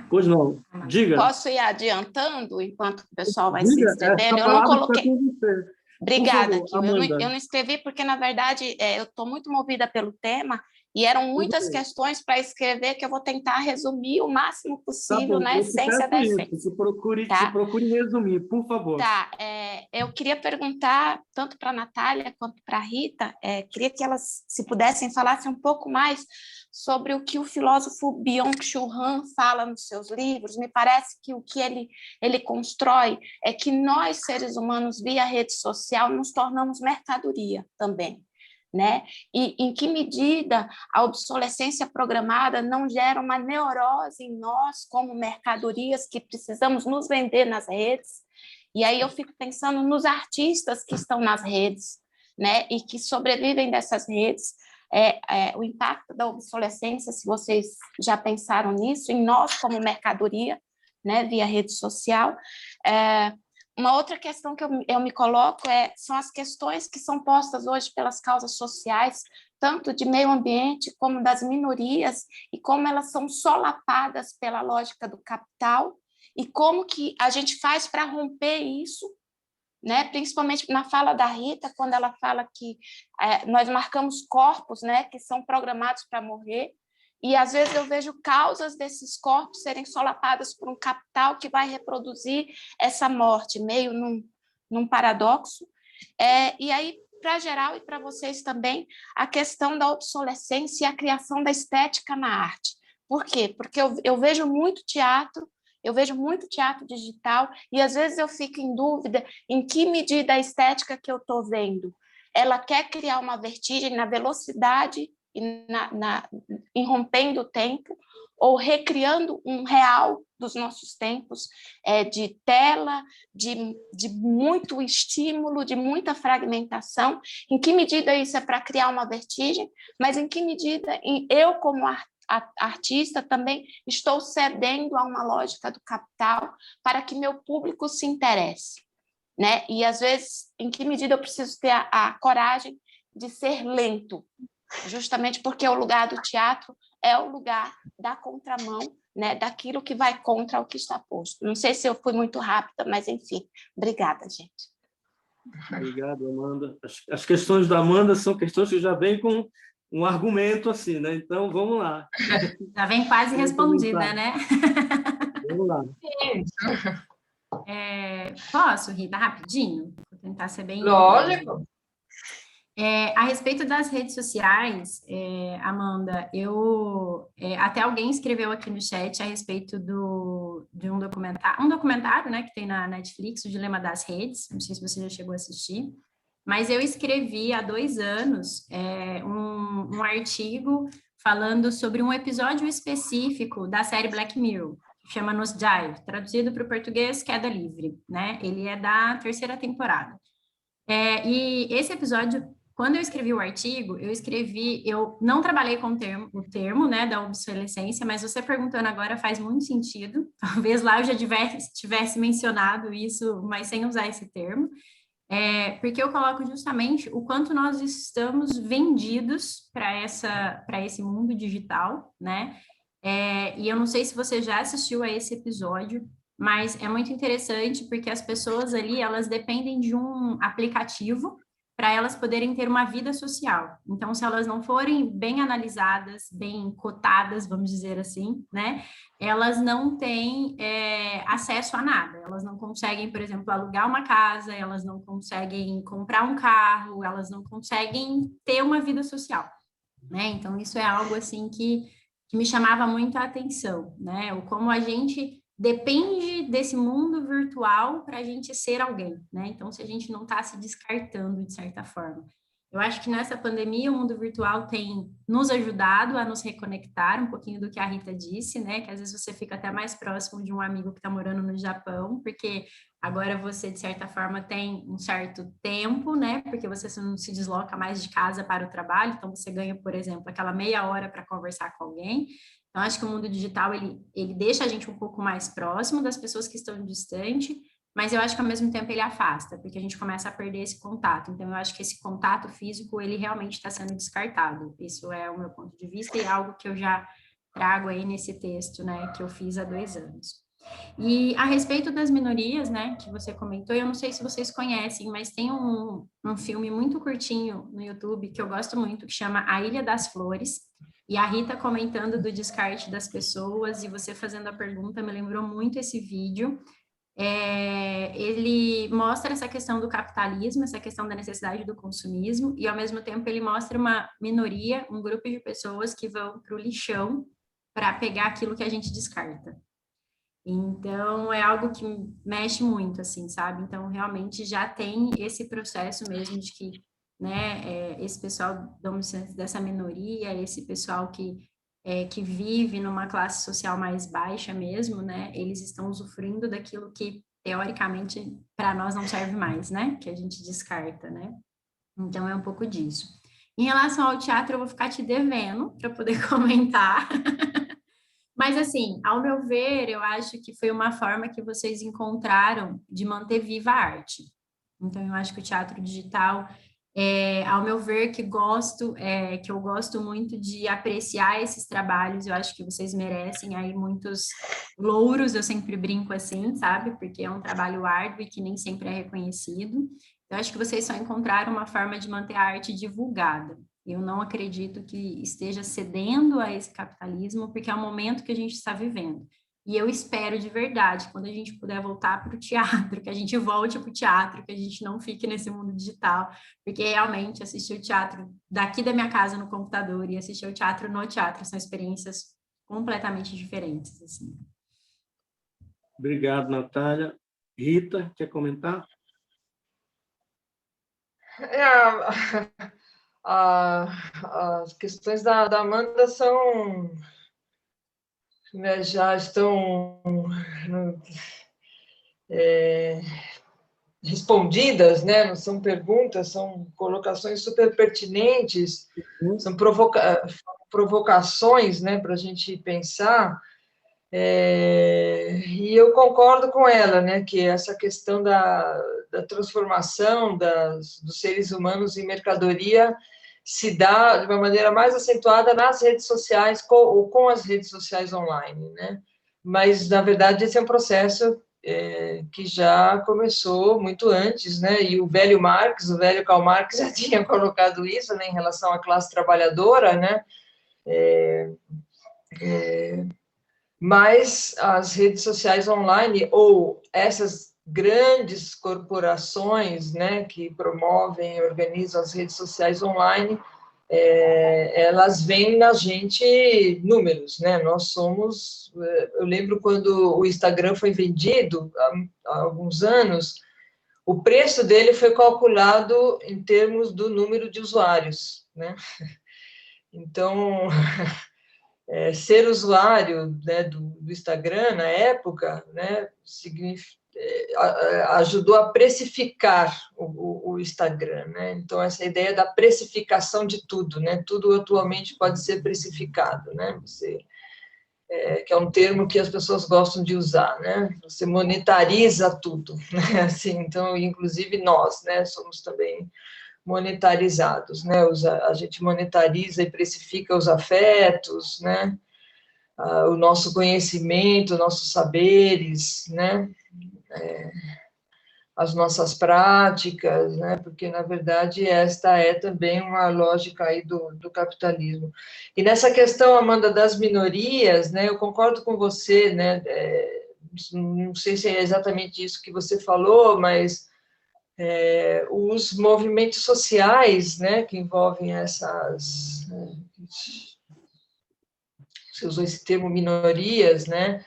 Pois não. Diga. Posso ir adiantando enquanto o pessoal vai se Diga, inscrevendo? essa Eu não palavra coloquei. está com você. Obrigada, Por favor, Kim. Amanda. Eu não escrevi porque, na verdade, eu estou muito movida pelo tema e eram muitas questões para escrever que eu vou tentar resumir o máximo Tá possível bom, na eu te essência da peço essência. isso. Se Tá? procure resumir, por favor. Tá, eu queria perguntar, tanto para a Natália quanto para a Rita, queria que elas, se pudessem, falassem um pouco mais sobre o que o filósofo Byung-Chul Han fala nos seus livros. Me parece que o que ele constrói é que nós, seres humanos, via rede social, nos tornamos mercadoria também. Né? E em que medida a obsolescência programada não gera uma neurose em nós como mercadorias que precisamos nos vender nas redes? E aí eu fico pensando nos artistas que estão nas redes, né? E que sobrevivem dessas redes. O impacto da obsolescência, se vocês já pensaram nisso, em nós como mercadoria, né? Via rede social. Uma outra questão que eu me coloco são as questões que são postas hoje pelas causas sociais, tanto de meio ambiente como das minorias, e como elas são solapadas pela lógica do capital, e como que a gente faz para romper isso, né? Principalmente na fala da Rita, quando ela fala que nós marcamos corpos, né, que são programados para morrer, e às vezes eu vejo causas desses corpos serem solapadas por um capital que vai reproduzir essa morte, meio num paradoxo. E aí, para geral e para vocês também, a questão da obsolescência e a criação da estética na arte. Por quê? Porque eu vejo muito teatro digital, e às vezes eu fico em dúvida em que medida a estética que eu estou vendo, ela quer criar uma vertigem na velocidade e em rompendo o tempo, ou recriando um real dos nossos tempos, de tela, de muito estímulo, de muita fragmentação. Em que medida isso é para criar uma vertigem, mas em que medida eu, como artista, também estou cedendo a uma lógica do capital para que meu público se interesse, né? E, às vezes, em que medida eu preciso ter a coragem de ser lento, justamente porque o lugar do teatro é o lugar da contramão, né, daquilo que vai contra o que está posto. Não sei se eu fui muito rápida, mas enfim. Obrigada, gente. Obrigado, Amanda. As questões da Amanda são questões que já vêm com um argumento assim, né? Então, vamos lá. Já vem quase respondida, né? Vamos lá. Posso, Rita, rapidinho? Vou tentar ser bem... Lógico. A respeito das redes sociais, Amanda, até alguém escreveu aqui no chat a respeito de um documentário, né, que tem na Netflix, O Dilema das Redes, não sei se você já chegou a assistir, mas eu escrevi há 2 anos um artigo falando sobre um episódio específico da série Black Mirror, que chama Nosedive, traduzido para o português Queda Livre, né? Ele é da 3ª temporada. E esse episódio, quando eu escrevi o artigo, eu não trabalhei com o termo, né, da obsolescência, mas você perguntando agora faz muito sentido. Talvez lá eu já tivesse mencionado isso, mas sem usar esse termo. Porque eu coloco justamente o quanto nós estamos vendidos para esse mundo digital, né? E eu não sei se você já assistiu a esse episódio, mas é muito interessante porque as pessoas ali, elas dependem de um aplicativo para elas poderem ter uma vida social. Então, se elas não forem bem analisadas, bem cotadas, vamos dizer assim, né, elas não têm acesso a nada. Elas não conseguem, por exemplo, alugar uma casa, elas não conseguem comprar um carro, elas não conseguem ter uma vida social, né? Então, isso é algo, assim, que me chamava muito a atenção, né? O como a gente depende desse mundo virtual para a gente ser alguém, né? Então, se a gente não está se descartando de certa forma. Eu acho que nessa pandemia o mundo virtual tem nos ajudado a nos reconectar, um pouquinho do que a Rita disse, né? Que às vezes você fica até mais próximo de um amigo que está morando no Japão, porque agora você, de certa forma, tem um certo tempo, né? Porque você não se desloca mais de casa para o trabalho, então você ganha, por exemplo, aquela meia hora para conversar com alguém. Então, acho que o mundo digital, ele deixa a gente um pouco mais próximo das pessoas que estão distante, mas eu acho que, ao mesmo tempo, ele afasta, porque a gente começa a perder esse contato. Então, eu acho que esse contato físico, ele realmente está sendo descartado. Isso é o meu ponto de vista e é algo que eu já trago aí nesse texto, né, que eu fiz há 2 anos. E a respeito das minorias, né, que você comentou, eu não sei se vocês conhecem, mas tem um filme muito curtinho no YouTube que eu gosto muito, que chama A Ilha das Flores, e a Rita comentando do descarte das pessoas e você fazendo a pergunta me lembrou muito esse vídeo. Ele mostra essa questão do capitalismo, essa questão da necessidade do consumismo, e ao mesmo tempo ele mostra uma minoria, um grupo de pessoas que vão para o lixão para pegar aquilo que a gente descarta. Então, é algo que mexe muito, assim, sabe? Então, realmente já tem esse processo mesmo de que, né, esse pessoal dessa minoria, esse pessoal que vive numa classe social mais baixa mesmo, né, eles estão usufruindo daquilo que, teoricamente, para nós não serve mais, né, que a gente descarta, né. Então, é um pouco disso. Em relação ao teatro, eu vou ficar te devendo para poder comentar. Mas, assim, ao meu ver, eu acho que foi uma forma que vocês encontraram de manter viva a arte. Então, eu acho que o teatro digital, ao meu ver, que eu gosto muito de apreciar esses trabalhos, eu acho que vocês merecem aí muitos louros, eu sempre brinco assim, sabe? Porque é um trabalho árduo e que nem sempre é reconhecido. Eu acho que vocês só encontraram uma forma de manter a arte divulgada. Eu não acredito que esteja cedendo a esse capitalismo, porque é o momento que a gente está vivendo. E eu espero de verdade, quando a gente puder voltar para o teatro, que a gente volte para o teatro, que a gente não fique nesse mundo digital, porque realmente assistir o teatro daqui da minha casa no computador e assistir o teatro no teatro são experiências completamente diferentes, assim. Obrigado, Natália. Rita, quer comentar? As questões da Amanda são, né, já estão respondidas, né? Não são perguntas, são colocações super pertinentes, são provocações, né, para a gente pensar. E eu concordo com ela, né, que essa questão da transformação dos seres humanos em mercadoria se dá de uma maneira mais acentuada nas redes sociais ou com as redes sociais online, né? Mas, na verdade, esse é um processo que já começou muito antes, né? E o velho Karl Marx já tinha colocado isso, né, em relação à classe trabalhadora, né? Mas as redes sociais online ou essas grandes corporações, né, que promovem e organizam as redes sociais online, elas veem na gente números, né? Nós somos... Eu lembro quando o Instagram foi vendido, há alguns anos, o preço dele foi calculado em termos do número de usuários, né? Então, ser usuário, né, do Instagram, na época, né, ajudou a precificar o Instagram, né? Então, essa ideia da precificação de tudo, né? Tudo atualmente pode ser precificado, né? Que é um termo que as pessoas gostam de usar, né? Você monetariza tudo, né? Assim, então, inclusive nós, né, somos também monetarizados, né? A gente monetariza e precifica os afetos, né? O nosso conhecimento, nossos saberes, né? As nossas práticas, né? Porque, na verdade, esta é também uma lógica aí do capitalismo. E nessa questão, Amanda, das minorias, né? Eu concordo com você, né? Não sei se é exatamente isso que você falou, mas os movimentos sociais, né? Que envolvem essas... Você usou esse termo minorias, né?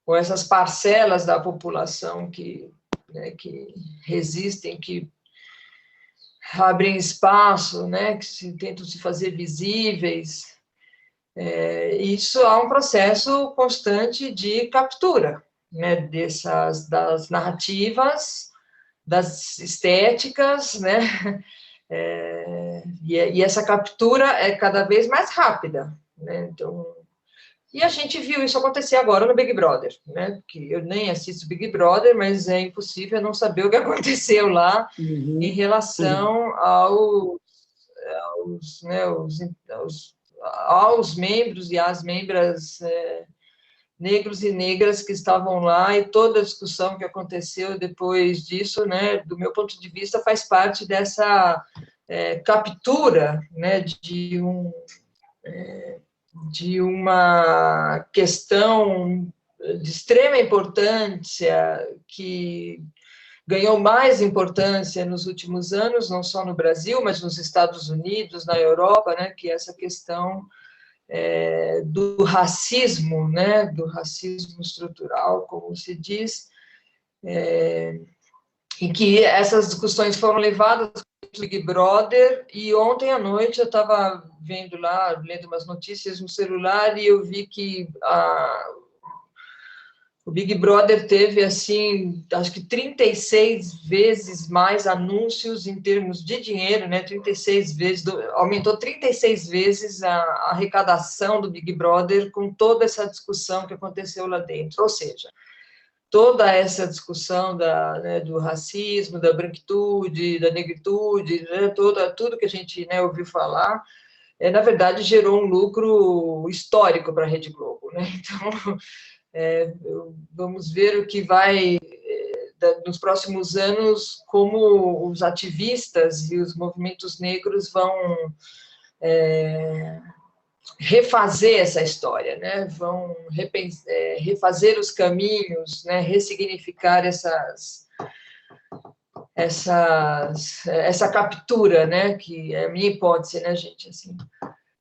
Ou essas parcelas da população que resistem, que abrem espaço, né, que tentam se fazer visíveis. Isso é um processo constante de captura, né, das narrativas, das estéticas, né, e essa captura é cada vez mais rápida, né, então... E a gente viu isso acontecer agora no Big Brother, né? Que eu nem assisto Big Brother, mas é impossível não saber o que aconteceu lá em relação aos membros e às membras negros e negras que estavam lá, e toda a discussão que aconteceu depois disso, né? Do meu ponto de vista, faz parte dessa captura, né? De uma questão de extrema importância, que ganhou mais importância nos últimos anos, não só no Brasil, mas nos Estados Unidos, na Europa, né, que é essa questão do racismo, né, do racismo estrutural, como se diz, em que essas discussões foram levadas para o Big Brother, e ontem à noite eu estava vendo lá, lendo umas notícias no celular, e eu vi que o Big Brother teve, assim, acho que 36 vezes mais anúncios em termos de dinheiro, né? 36 vezes, aumentou 36 vezes a arrecadação do Big Brother com toda essa discussão que aconteceu lá dentro. Ou seja, toda essa discussão do racismo, da branquitude, da negritude, né, tudo que a gente, né, ouviu falar, na verdade, gerou um lucro histórico para a Rede Globo, né? Então, vamos ver o que vai, nos próximos anos, como os ativistas e os movimentos negros vão refazer essa história, né? Vão refazer os caminhos, né? Ressignificar essa captura, né? Que é a minha hipótese, né, gente? Assim,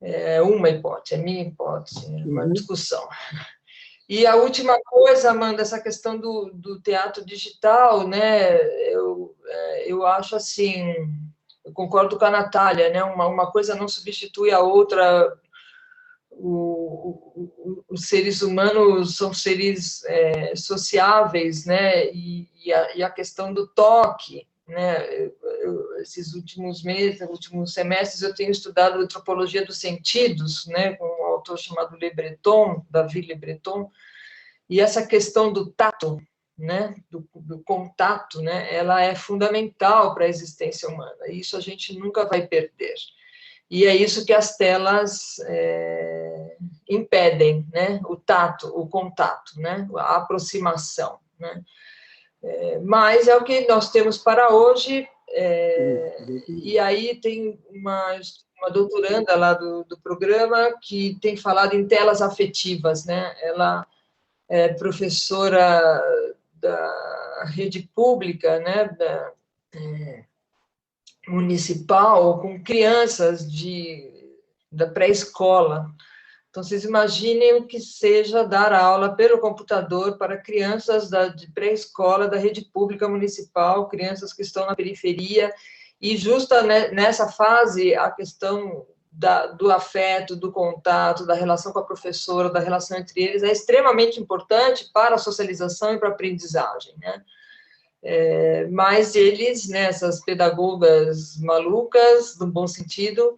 é uma hipótese, é a minha hipótese, é uma discussão. E a última coisa, Amanda, essa questão do teatro digital, né? Eu acho assim, eu concordo com a Natália, né? Uma coisa não substitui a outra. Os seres humanos são seres sociáveis, né? E a questão do toque, né? Esses últimos meses, últimos semestres, eu tenho estudado antropologia dos sentidos, né? Com um autor chamado Le Breton, David Le Breton, e essa questão do tato, né? Do contato, né? Ela é fundamental para a existência humana, e isso a gente nunca vai perder. E é isso que as telas impedem, né? O tato, o contato, né? A aproximação, né? Mas é o que nós temos para hoje. E aí tem uma doutoranda lá do programa que tem falado em telas afetivas, né? Ela é professora da rede pública, né? Municipal, com crianças da pré-escola. Então, vocês imaginem o que seja dar aula pelo computador para crianças de pré-escola da rede pública municipal, crianças que estão na periferia, e justa nessa fase, a questão do afeto, do contato, da relação com a professora, da relação entre eles, é extremamente importante para a socialização e para a aprendizagem, né? Mas eles, né, essas pedagogas malucas, no bom sentido,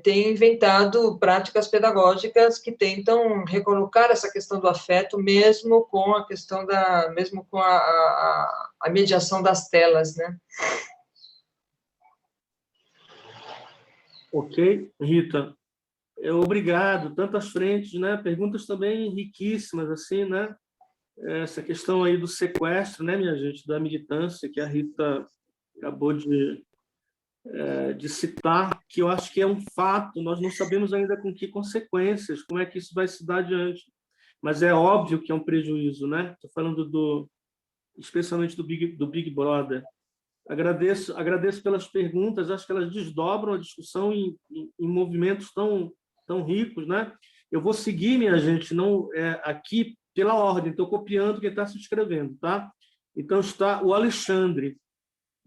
têm inventado práticas pedagógicas que tentam recolocar essa questão do afeto, mesmo com a questão mesmo com a mediação das telas, né? Ok, Rita. Obrigado. Tantas frentes, né? Perguntas também riquíssimas, assim, né? Essa questão aí do sequestro, né, minha gente, da militância, que a Rita acabou de citar, que eu acho que é um fato, nós não sabemos ainda com que consequências, como é que isso vai se dar adiante, mas é óbvio que é um prejuízo, né? Estou falando especialmente do Big Brother. Agradeço pelas perguntas, acho que elas desdobram a discussão em movimentos tão ricos, né? Eu vou seguir, minha gente, aqui pela ordem, estou copiando quem está se inscrevendo, tá? Então está o Alexandre.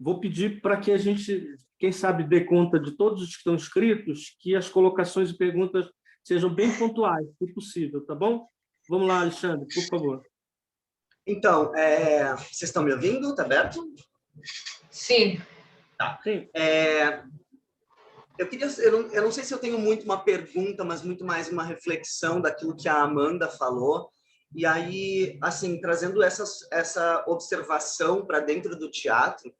Vou pedir para que a gente, quem sabe, dê conta de todos os que estão inscritos, que as colocações e perguntas sejam bem pontuais, se possível, tá bom? Vamos lá, Alexandre, por favor. Então, vocês estão me ouvindo? Está aberto? Sim. Tá. Sim. Eu não sei se eu tenho muito uma pergunta, mas muito mais uma reflexão daquilo que a Amanda falou. E aí, assim, trazendo essa observação para dentro do teatro,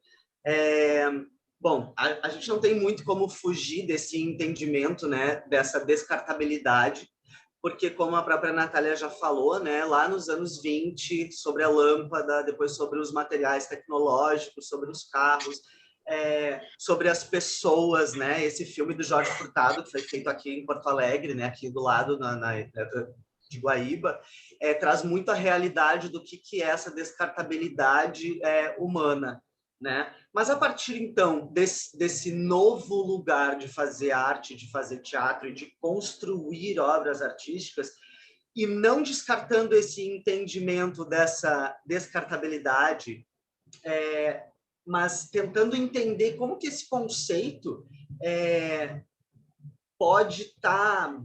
bom, a gente não tem muito como fugir desse entendimento, né, dessa descartabilidade, porque, como a própria Natália já falou, né, lá nos anos 20, sobre a lâmpada, depois sobre os materiais tecnológicos, sobre os carros, sobre as pessoas, né, esse filme do Jorge Furtado, que foi feito aqui em Porto Alegre, né, aqui do lado de Guaíba, traz muito a realidade do que é essa descartabilidade humana, né? Mas a partir, então, desse novo lugar de fazer arte, de fazer teatro e de construir obras artísticas, e não descartando esse entendimento dessa descartabilidade, mas tentando entender como que esse conceito pode estar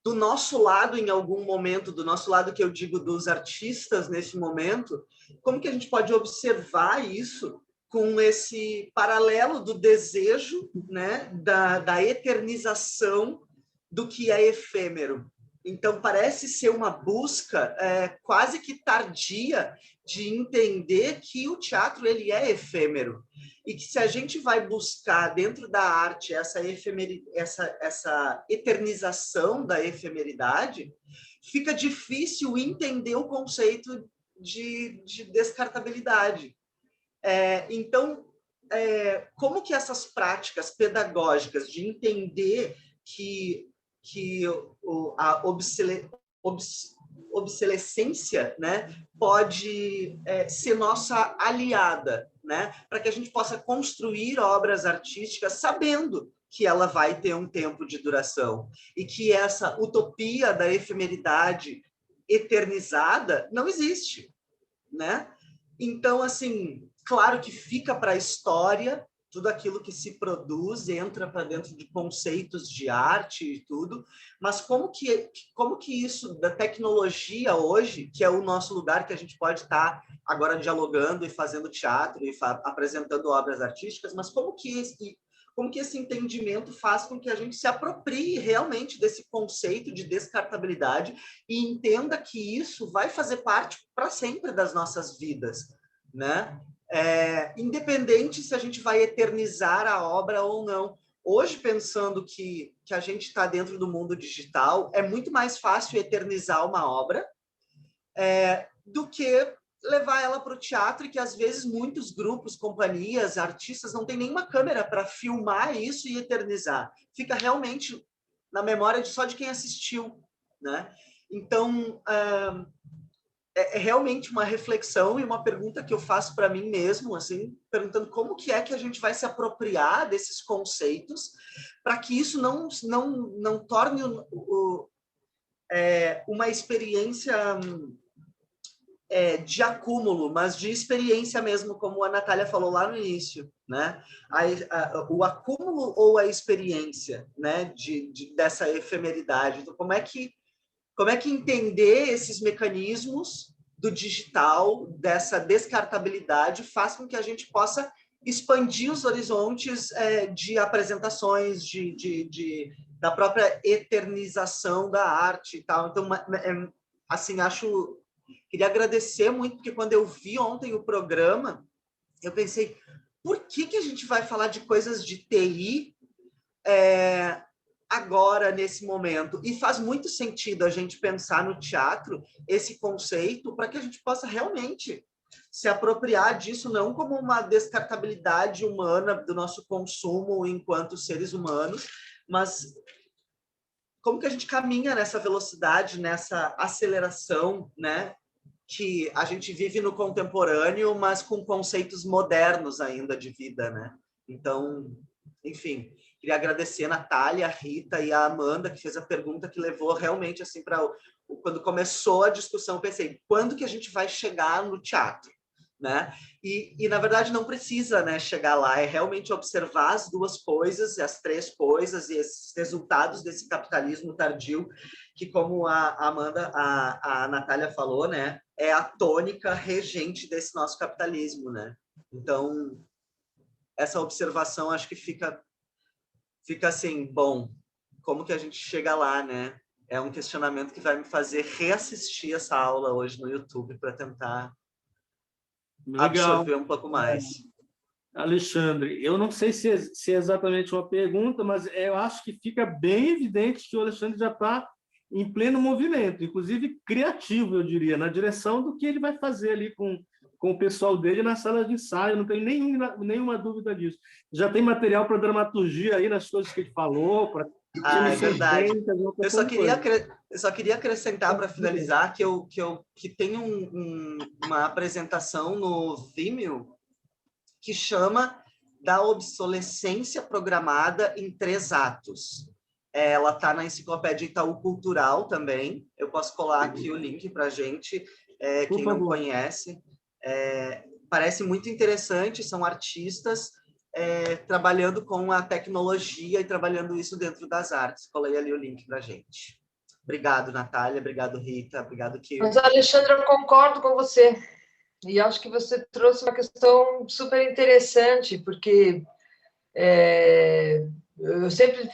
do nosso lado em algum momento, do nosso lado que eu digo dos artistas nesse momento, como que a gente pode observar isso com esse paralelo do desejo, né, da eternização do que é efêmero. Então, parece ser uma busca quase que tardia de entender que o teatro ele é efêmero. E que se a gente vai buscar dentro da arte essa eternização da efemeridade, fica difícil entender o conceito de descartabilidade. Então, como que essas práticas pedagógicas de entender que a obsolescência, né, pode ser nossa aliada, né, para que a gente possa construir obras artísticas sabendo que ela vai ter um tempo de duração e que essa utopia da efemeridade eternizada não existe, né? Então, assim, claro que fica para a história, tudo aquilo que se produz entra para dentro de conceitos de arte e tudo, mas como que isso da tecnologia hoje, que é o nosso lugar que a gente pode estar agora dialogando e fazendo teatro e apresentando obras artísticas, mas como que esse entendimento faz com que a gente se aproprie realmente desse conceito de descartabilidade e entenda que isso vai fazer parte para sempre das nossas vidas, né? independente se a gente vai eternizar a obra ou não. Hoje, pensando que a gente está dentro do mundo digital, é muito mais fácil eternizar uma obra do que levar ela para o teatro, e que às vezes muitos grupos, companhias, artistas não têm nenhuma câmera para filmar isso e eternizar. Fica realmente na memória só de quem assistiu, né? Então, é realmente uma reflexão e uma pergunta que eu faço para mim mesmo, assim, perguntando como que é que a gente vai se apropriar desses conceitos para que isso não torne uma experiência de acúmulo, mas de experiência mesmo, como a Natália falou lá no início, né? O acúmulo ou a experiência, né? Dessa efemeridade. Então, como é que entender esses mecanismos do digital, dessa descartabilidade, faz com que a gente possa expandir os horizontes de apresentações, da própria eternização da arte e tal. Então, assim, queria agradecer muito, porque quando eu vi ontem o programa, eu pensei, por que a gente vai falar de coisas de TI agora, nesse momento? E faz muito sentido a gente pensar no teatro esse conceito para que a gente possa realmente se apropriar disso, não como uma descartabilidade humana do nosso consumo enquanto seres humanos, mas como que a gente caminha nessa velocidade, nessa aceleração, né? Que a gente vive no contemporâneo, mas com conceitos modernos ainda de vida, né? Então, enfim, queria agradecer a Natália, a Rita e a Amanda, que fez a pergunta que levou realmente, assim, para quando começou a discussão, eu pensei, quando que a gente vai chegar no teatro, né? E na verdade, não precisa, né, chegar lá, é realmente observar as duas coisas, as três coisas, e esses resultados desse capitalismo tardio, que, como a Natália falou, né, é a tônica regente desse nosso capitalismo, né? Então, essa observação acho que fica assim, bom, como que a gente chega lá, né? É um questionamento que vai me fazer reassistir essa aula hoje no YouTube para tentar absorver um pouco mais. Alexandre, eu não sei se é exatamente uma pergunta, mas eu acho que fica bem evidente que o Alexandre já está em pleno movimento, inclusive criativo, eu diria, na direção do que ele vai fazer ali com o pessoal dele na sala de ensaio, não tenho nenhuma dúvida disso. Já tem material para dramaturgia aí nas coisas que ele falou, para é verdade. Eu só queria acrescentar, para finalizar, que tem uma apresentação no Vimeo que chama Da Obsolescência Programada em 3 Atos. Ela está na Enciclopédia Itaú Cultural também. Eu posso colar aqui o link para a gente, quem não conhece. Parece muito interessante, são artistas trabalhando com a tecnologia e trabalhando isso dentro das artes. Colei ali o link para a gente. Obrigado, Natália. Obrigado, Rita. Obrigado, Kio. Mas, Alexandre, eu concordo com você. E acho que você trouxe uma questão super interessante, porque eu sempre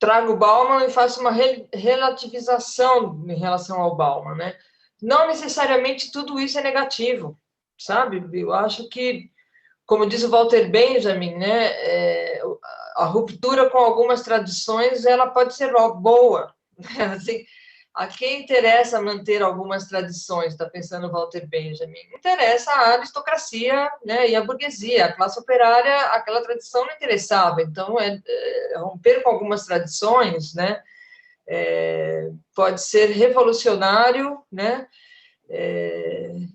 trago o Bauman e faço uma relativização em relação ao Bauman, né? Não necessariamente tudo isso é negativo, sabe? Eu acho que, como diz o Walter Benjamin, né, a ruptura com algumas tradições ela pode ser boa, né? Assim, a quem interessa manter algumas tradições, está pensando o Walter Benjamin? Interessa a aristocracia, né, e a burguesia, a classe operária, aquela tradição não interessava. Então, romper com algumas tradições, né, pode ser revolucionário, né,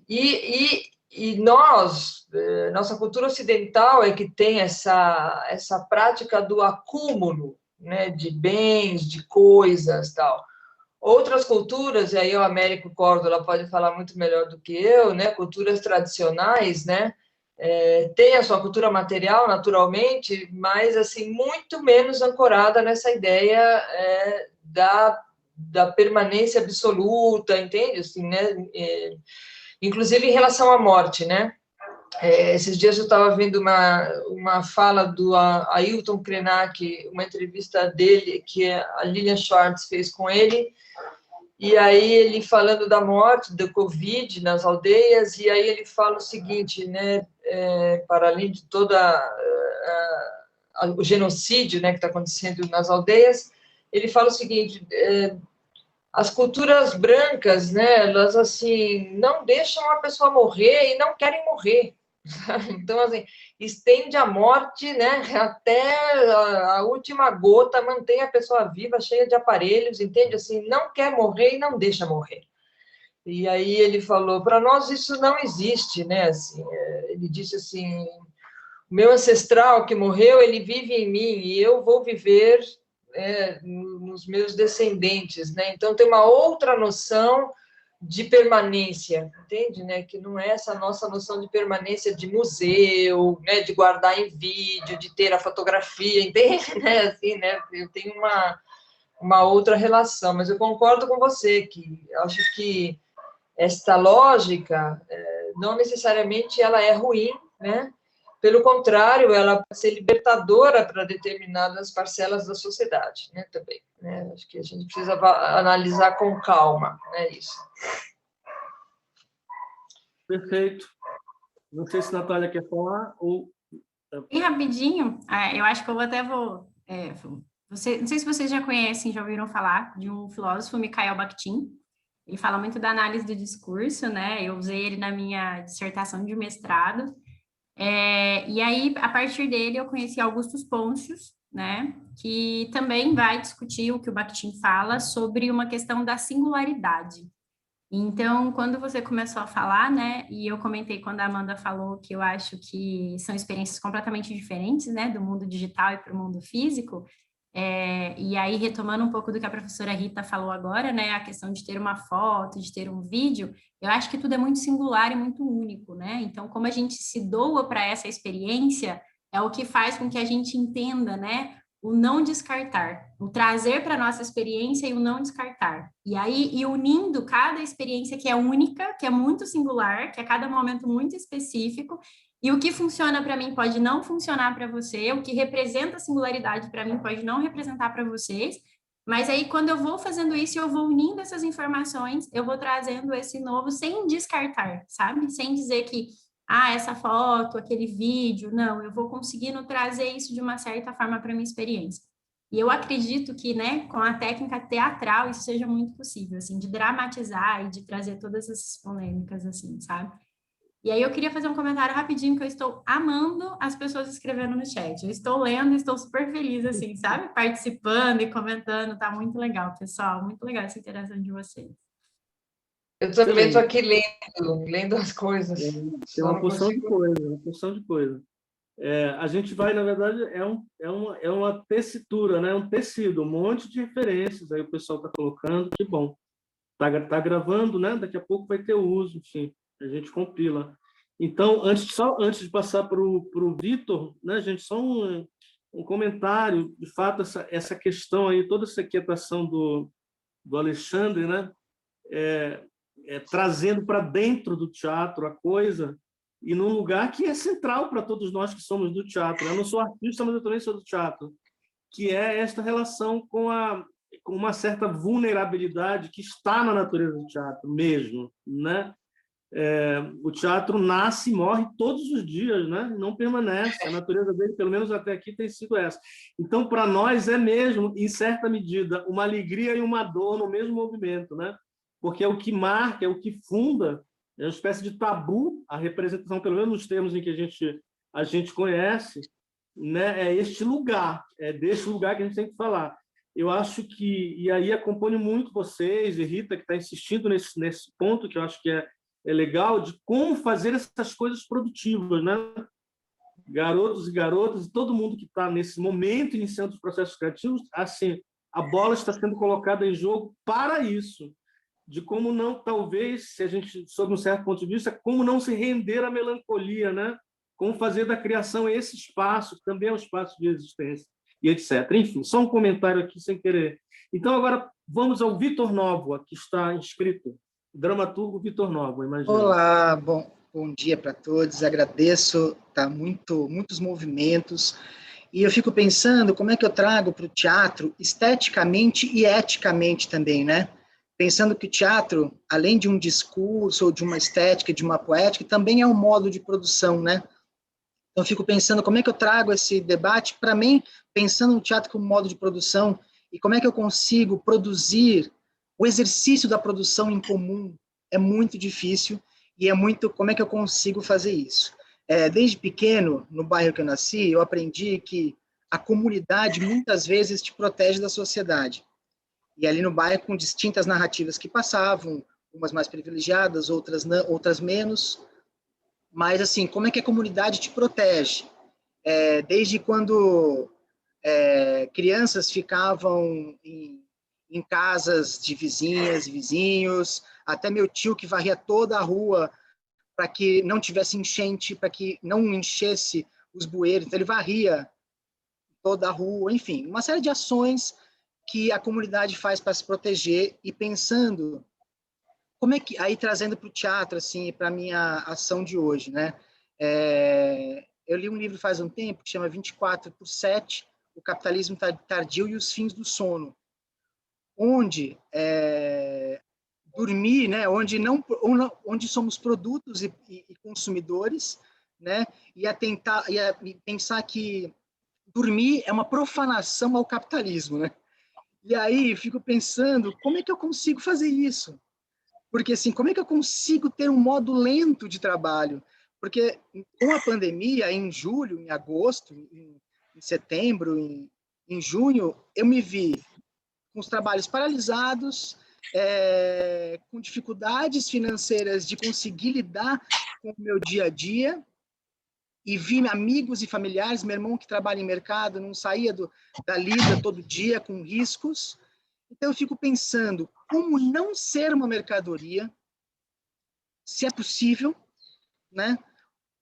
e nossa cultura ocidental é que tem essa prática do acúmulo, né, de bens, de coisas, tal. Outras culturas, e aí o Américo Córdoba pode falar muito melhor do que eu, né, culturas tradicionais, né, tem a sua cultura material, naturalmente, mas, assim, muito menos ancorada nessa ideia da permanência absoluta, entende? Assim, né, inclusive em relação à morte, né? Esses dias eu estava vendo uma fala do Ailton Krenak, uma entrevista dele, que a Lilian Schwartz fez com ele, e aí ele falando da morte, do Covid nas aldeias, e aí ele fala o seguinte, né, para além de toda o genocídio, né, que está acontecendo nas aldeias, ele fala o seguinte: as culturas brancas, né, elas assim não deixam a pessoa morrer e não querem morrer. Então, assim, estende a morte, né, até a última gota, mantém a pessoa viva, cheia de aparelhos, entende? Assim, não quer morrer e não deixa morrer. E aí ele falou, para nós isso não existe, né? Assim, ele disse assim, o meu ancestral que morreu, ele vive em mim e eu vou viver nos meus descendentes, né? Então tem uma outra noção de permanência, entende, né? Que não é essa nossa noção de permanência de museu, né? De guardar em vídeo, de ter a fotografia, entende, né? Assim, né? Eu tenho uma outra relação, mas eu concordo com você que acho que esta lógica não necessariamente ela é ruim, né? Pelo contrário, ela pode ser libertadora para determinadas parcelas da sociedade, né, também. Né? Acho que a gente precisa analisar com calma, né, isso. Perfeito. Não sei se a Natália quer falar ou... Bem rapidinho, eu acho que eu até vou... não sei se vocês já conhecem, já ouviram falar de um filósofo, Mikhail Bakhtin. Ele fala muito da análise do discurso, né? Eu usei ele na minha dissertação de mestrado. E aí, a partir dele, eu conheci Augustus Pôncius, né, que também vai discutir o que o Bakhtin fala sobre uma questão da singularidade. Então, quando você começou a falar, né, e eu comentei quando a Amanda falou que eu acho que são experiências completamente diferentes, né, do mundo digital e para o mundo físico, e aí, retomando um pouco do que a professora Rita falou agora, né, a questão de ter uma foto, de ter um vídeo, eu acho que tudo é muito singular e muito único, né? Então, como a gente se doa para essa experiência, é o que faz com que a gente entenda, né, o não descartar, o trazer para a nossa experiência e o não descartar. E aí, unindo cada experiência que é única, que é muito singular, que é cada momento muito específico, e o que funciona para mim pode não funcionar para você, o que representa a singularidade para mim pode não representar para vocês, mas aí quando eu vou fazendo isso, eu vou unindo essas informações, eu vou trazendo esse novo sem descartar, sabe? Sem dizer que, essa foto, aquele vídeo, não, eu vou conseguindo trazer isso de uma certa forma para minha experiência. E eu acredito que, né, com a técnica teatral, isso seja muito possível, assim, de dramatizar e de trazer todas essas polêmicas, assim, sabe? E aí eu queria fazer um comentário rapidinho, que eu estou amando as pessoas escrevendo no chat. Eu estou lendo e estou super feliz, assim, sabe? Participando e comentando, tá muito legal, pessoal. Muito legal essa interação de vocês. Eu também estou aqui lendo as coisas. Tem uma porção de coisa, a gente vai, na verdade, é uma tessitura, né? Um tecido, um monte de referências, aí o pessoal está colocando, que bom. Tá gravando, né? Daqui a pouco vai ter o uso, enfim. A gente compila. Então, antes de passar para o Vitor, né, gente, só um comentário, de fato, essa questão aí, toda essa quietação do Alexandre, né, trazendo para dentro do teatro a coisa, e num lugar que é central para todos nós que somos do teatro. Eu não sou artista, mas eu também sou do teatro, que é esta relação com uma certa vulnerabilidade que está na natureza do teatro mesmo, né? O teatro nasce e morre todos os dias, né? Não permanece. A natureza dele, pelo menos até aqui, tem sido essa. Então, para nós, é mesmo, em certa medida, uma alegria e uma dor no mesmo movimento, né? Porque é o que marca, é o que funda, é uma espécie de tabu, a representação, pelo menos nos termos em que a gente conhece, né? É este lugar, é deste lugar que a gente tem que falar. Eu acho que, e aí acompanho muito vocês, e Rita, que está insistindo nesse ponto, que eu acho que é legal, de como fazer essas coisas produtivas, né? Garotos e garotas, e todo mundo que está nesse momento iniciando os processos criativos, assim, a bola está sendo colocada em jogo para isso, de como não, talvez, se a gente, sob um certo ponto de vista, como não se render à melancolia, né? Como fazer da criação esse espaço, que também é um espaço de existência, e etc. Enfim, só um comentário aqui sem querer. Então, agora, vamos ao Vitor Novoa, que está inscrito. Dramaturgo Vitor Novoa, imagina. Olá, bom dia para todos, agradeço, tá muitos movimentos, e eu fico pensando como é que eu trago para o teatro esteticamente e eticamente também, né? Pensando que o teatro, além de um discurso, ou de uma estética, de uma poética, também é um modo de produção, né? Então, eu fico pensando como é que eu trago esse debate para mim, pensando no teatro como modo de produção, e como é que eu consigo produzir o exercício da produção em comum. É muito difícil, e é muito como é que eu consigo fazer isso. Desde pequeno, no bairro que eu nasci, eu aprendi que a comunidade muitas vezes te protege da sociedade. E ali no bairro, com distintas narrativas que passavam, umas mais privilegiadas, outras não, outras menos. Mas, assim, como é que a comunidade te protege? Desde quando crianças ficavam em casas de vizinhas e vizinhos, até meu tio que varria toda a rua para que não tivesse enchente, para que não enchesse os bueiros, então ele varria toda a rua, enfim, uma série de ações que a comunidade faz para se proteger, e pensando como é que, aí trazendo para o teatro, assim, para a minha ação de hoje, né? Eu li um livro faz um tempo que chama 24/7, O Capitalismo Tardio e os Fins do Sono, onde dormir, né? Onde somos produtos e consumidores, né? E pensar que dormir é uma profanação ao capitalismo, né? E aí fico pensando, como é que eu consigo fazer isso? Porque, assim, como é que eu consigo ter um modo lento de trabalho? Porque com a pandemia, em julho, em agosto, em setembro, em junho, eu me vi com os trabalhos paralisados, com dificuldades financeiras de conseguir lidar com o meu dia a dia, e vi amigos e familiares, meu irmão que trabalha em mercado, não saía da lida todo dia com riscos. Então eu fico pensando, como não ser uma mercadoria, se é possível, né?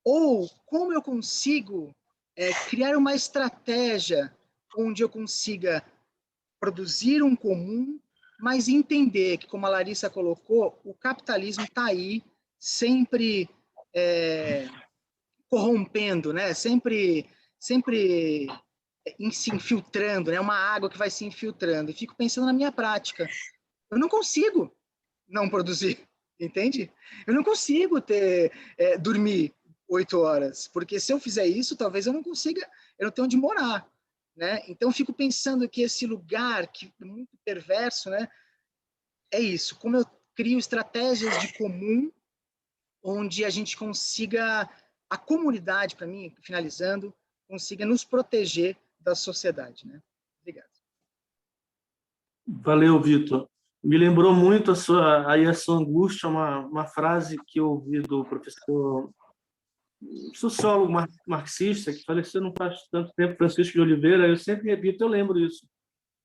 Ou como eu consigo criar uma estratégia onde eu consiga produzir um comum, mas entender que, como a Larissa colocou, o capitalismo está aí, sempre corrompendo, né? Sempre se infiltrando, né? Uma água que vai se infiltrando. E fico pensando na minha prática. Eu não consigo não produzir, entende? Eu não consigo dormir 8 horas, porque se eu fizer isso, talvez eu não consiga, eu não tenho onde morar, né? Então, fico pensando que esse lugar, que é muito perverso, né? É isso, como eu crio estratégias de comum, onde a gente consiga, a comunidade, para mim, finalizando, consiga nos proteger da sociedade, né? Obrigado. Valeu, Vitor. Me lembrou muito a sua angústia, uma frase que eu ouvi do professor sociólogo marxista, que faleceu não faz tanto tempo, Francisco de Oliveira. Eu sempre repito, eu lembro isso.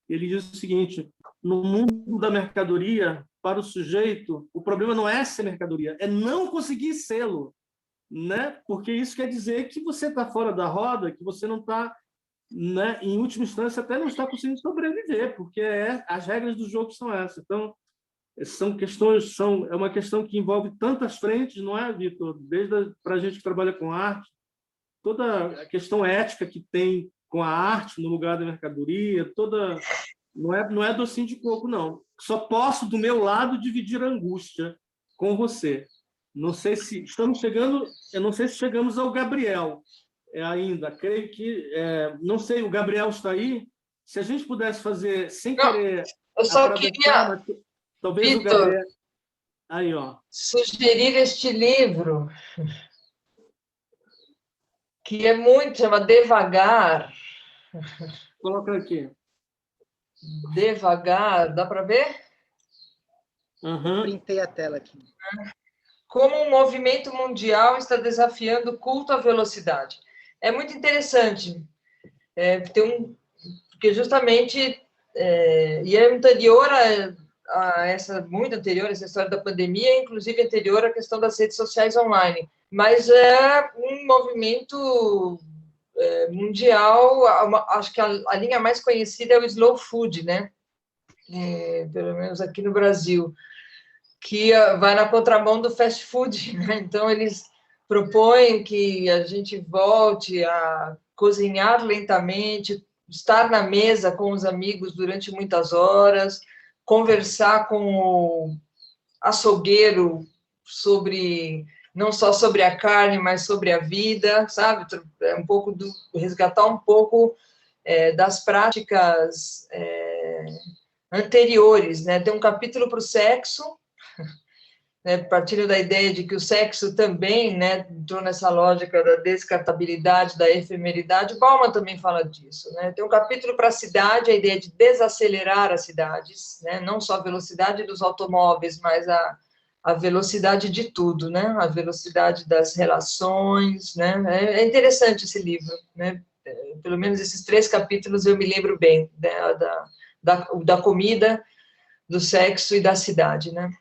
Ele diz o seguinte: no mundo da mercadoria, para o sujeito, o problema não é ser mercadoria, é não conseguir sê-lo, né? Porque isso quer dizer que você está fora da roda, que você não está, né, em última instância, até não está conseguindo sobreviver, porque as regras do jogo são essas. Então, é uma questão que envolve tantas frentes, não é, Vitor? Desde para a gente que trabalha com arte, toda a questão ética que tem com a arte no lugar da mercadoria, não é docinho de coco, não. Só posso, do meu lado, dividir a angústia com você. Não sei se chegamos ao Gabriel ainda. Creio que, não sei, o Gabriel está aí. Se a gente pudesse fazer sem querer, eu só queria, talvez Vitor, o Gabriel aí, ó, sugerir este livro, que é muito, chama Devagar. coloca aqui. Devagar, dá para ver? Uhum. Printei a tela aqui. Como um movimento mundial está desafiando o culto à velocidade. É muito interessante, porque justamente, e é anterior muito anterior a essa história da pandemia, inclusive anterior à questão das redes sociais online, mas é um movimento mundial. Acho que a linha mais conhecida é o slow food, né? Pelo menos aqui no Brasil, que vai na contramão do fast food, né? Então, eles propõem que a gente volte a cozinhar lentamente, estar na mesa com os amigos durante muitas horas, conversar com o açougueiro sobre não só sobre a carne, mas sobre a vida, sabe? É um pouco resgatar um pouco das práticas anteriores, né? Tem um capítulo para o sexo, né, partindo da ideia de que o sexo também, né, entrou nessa lógica da descartabilidade, da efemeridade. Bauman também fala disso, né? Tem um capítulo para a cidade, a ideia de desacelerar as cidades, né? Não só a velocidade dos automóveis, mas a velocidade de tudo, né? A velocidade das relações, né? É interessante esse livro, né? Pelo menos esses 3 capítulos eu me lembro bem, né? Da comida, do sexo e da cidade, né?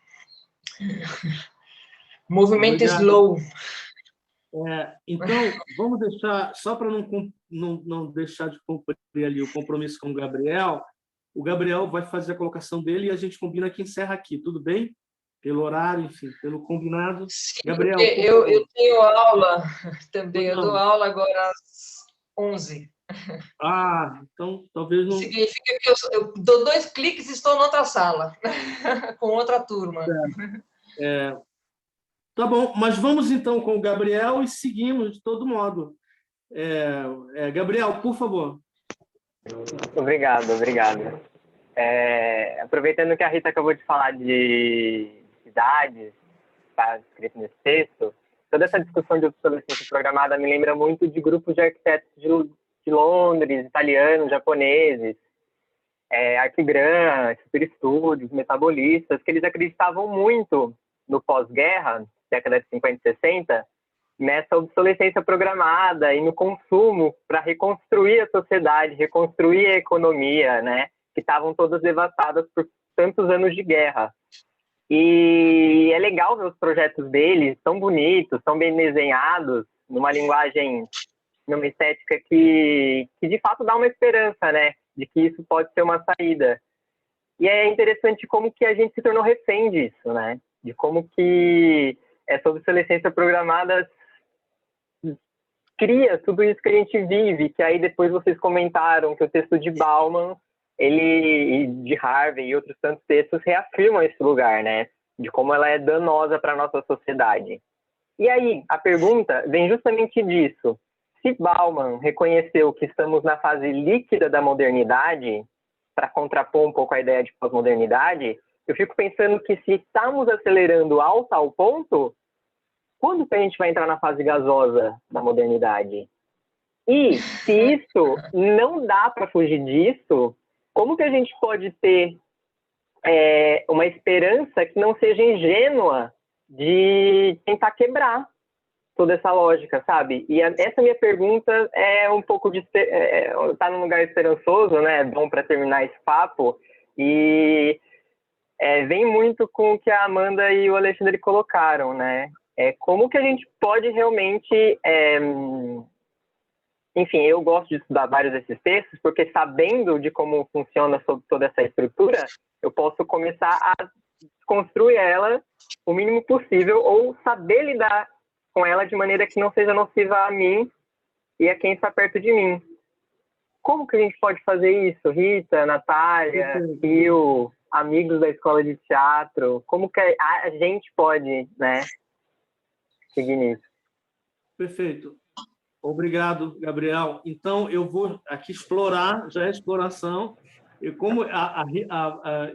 Movimento Obrigado. slow. Então, vamos deixar, só para não deixar de cumprir ali o compromisso com o Gabriel vai fazer a colocação dele e a gente combina que encerra aqui, tudo bem? Pelo horário, enfim, pelo combinado. Sim, Gabriel, eu tenho aula também, eu dou Não. aula agora às 11. Então talvez não... Significa que eu dou 2 cliques e estou em outra sala, com outra turma. Tá bom, mas vamos então com o Gabriel e seguimos de todo modo. Gabriel, por favor. Obrigado. Aproveitando que a Rita acabou de falar de cidades, está escrito nesse texto, toda essa discussão de obsolescência programada me lembra muito de grupos de arquitetos de Londres, italianos, japoneses, Arquigram, Super Studios, metabolistas, que eles acreditavam muito no pós-guerra, década de 50 e 60, nessa obsolescência programada e no consumo para reconstruir a sociedade, reconstruir a economia, né, que estavam todas devastadas por tantos anos de guerra. E é legal ver os projetos deles, tão bonitos, tão bem desenhados, numa linguagem, numa estética que de fato dá uma esperança, né, de que isso pode ser uma saída. E é interessante como que a gente se tornou refém disso, né, de como que essa obsolescência programada cria tudo isso que a gente vive, que aí depois vocês comentaram que o texto de Bauman, de Harvey e outros tantos textos reafirmam esse lugar, né? De como ela é danosa para a nossa sociedade. E aí, a pergunta vem justamente disso. Se Bauman reconheceu que estamos na fase líquida da modernidade, para contrapor um pouco a ideia de pós-modernidade, eu fico pensando que se estamos acelerando ao tal ponto, quando que a gente vai entrar na fase gasosa da modernidade? E se isso não dá para fugir disso, como que a gente pode ter uma esperança que não seja ingênua de tentar quebrar toda essa lógica, sabe? E essa minha pergunta é um pouco de... tá num lugar esperançoso, né? É bom para terminar esse papo. E vem muito com o que a Amanda e o Alexandre colocaram, né? Como que a gente pode realmente... Enfim, eu gosto de estudar vários desses textos, porque sabendo de como funciona sobre toda essa estrutura, eu posso começar a construir ela o mínimo possível ou saber lidar com ela de maneira que não seja nociva a mim e a quem está perto de mim. Como que a gente pode fazer isso? Rita, Natália, Rio, amigos da escola de teatro, como que a gente pode, né, seguir nisso? Perfeito. Obrigado, Gabriel. Então, eu vou aqui explorar, já é exploração, e como,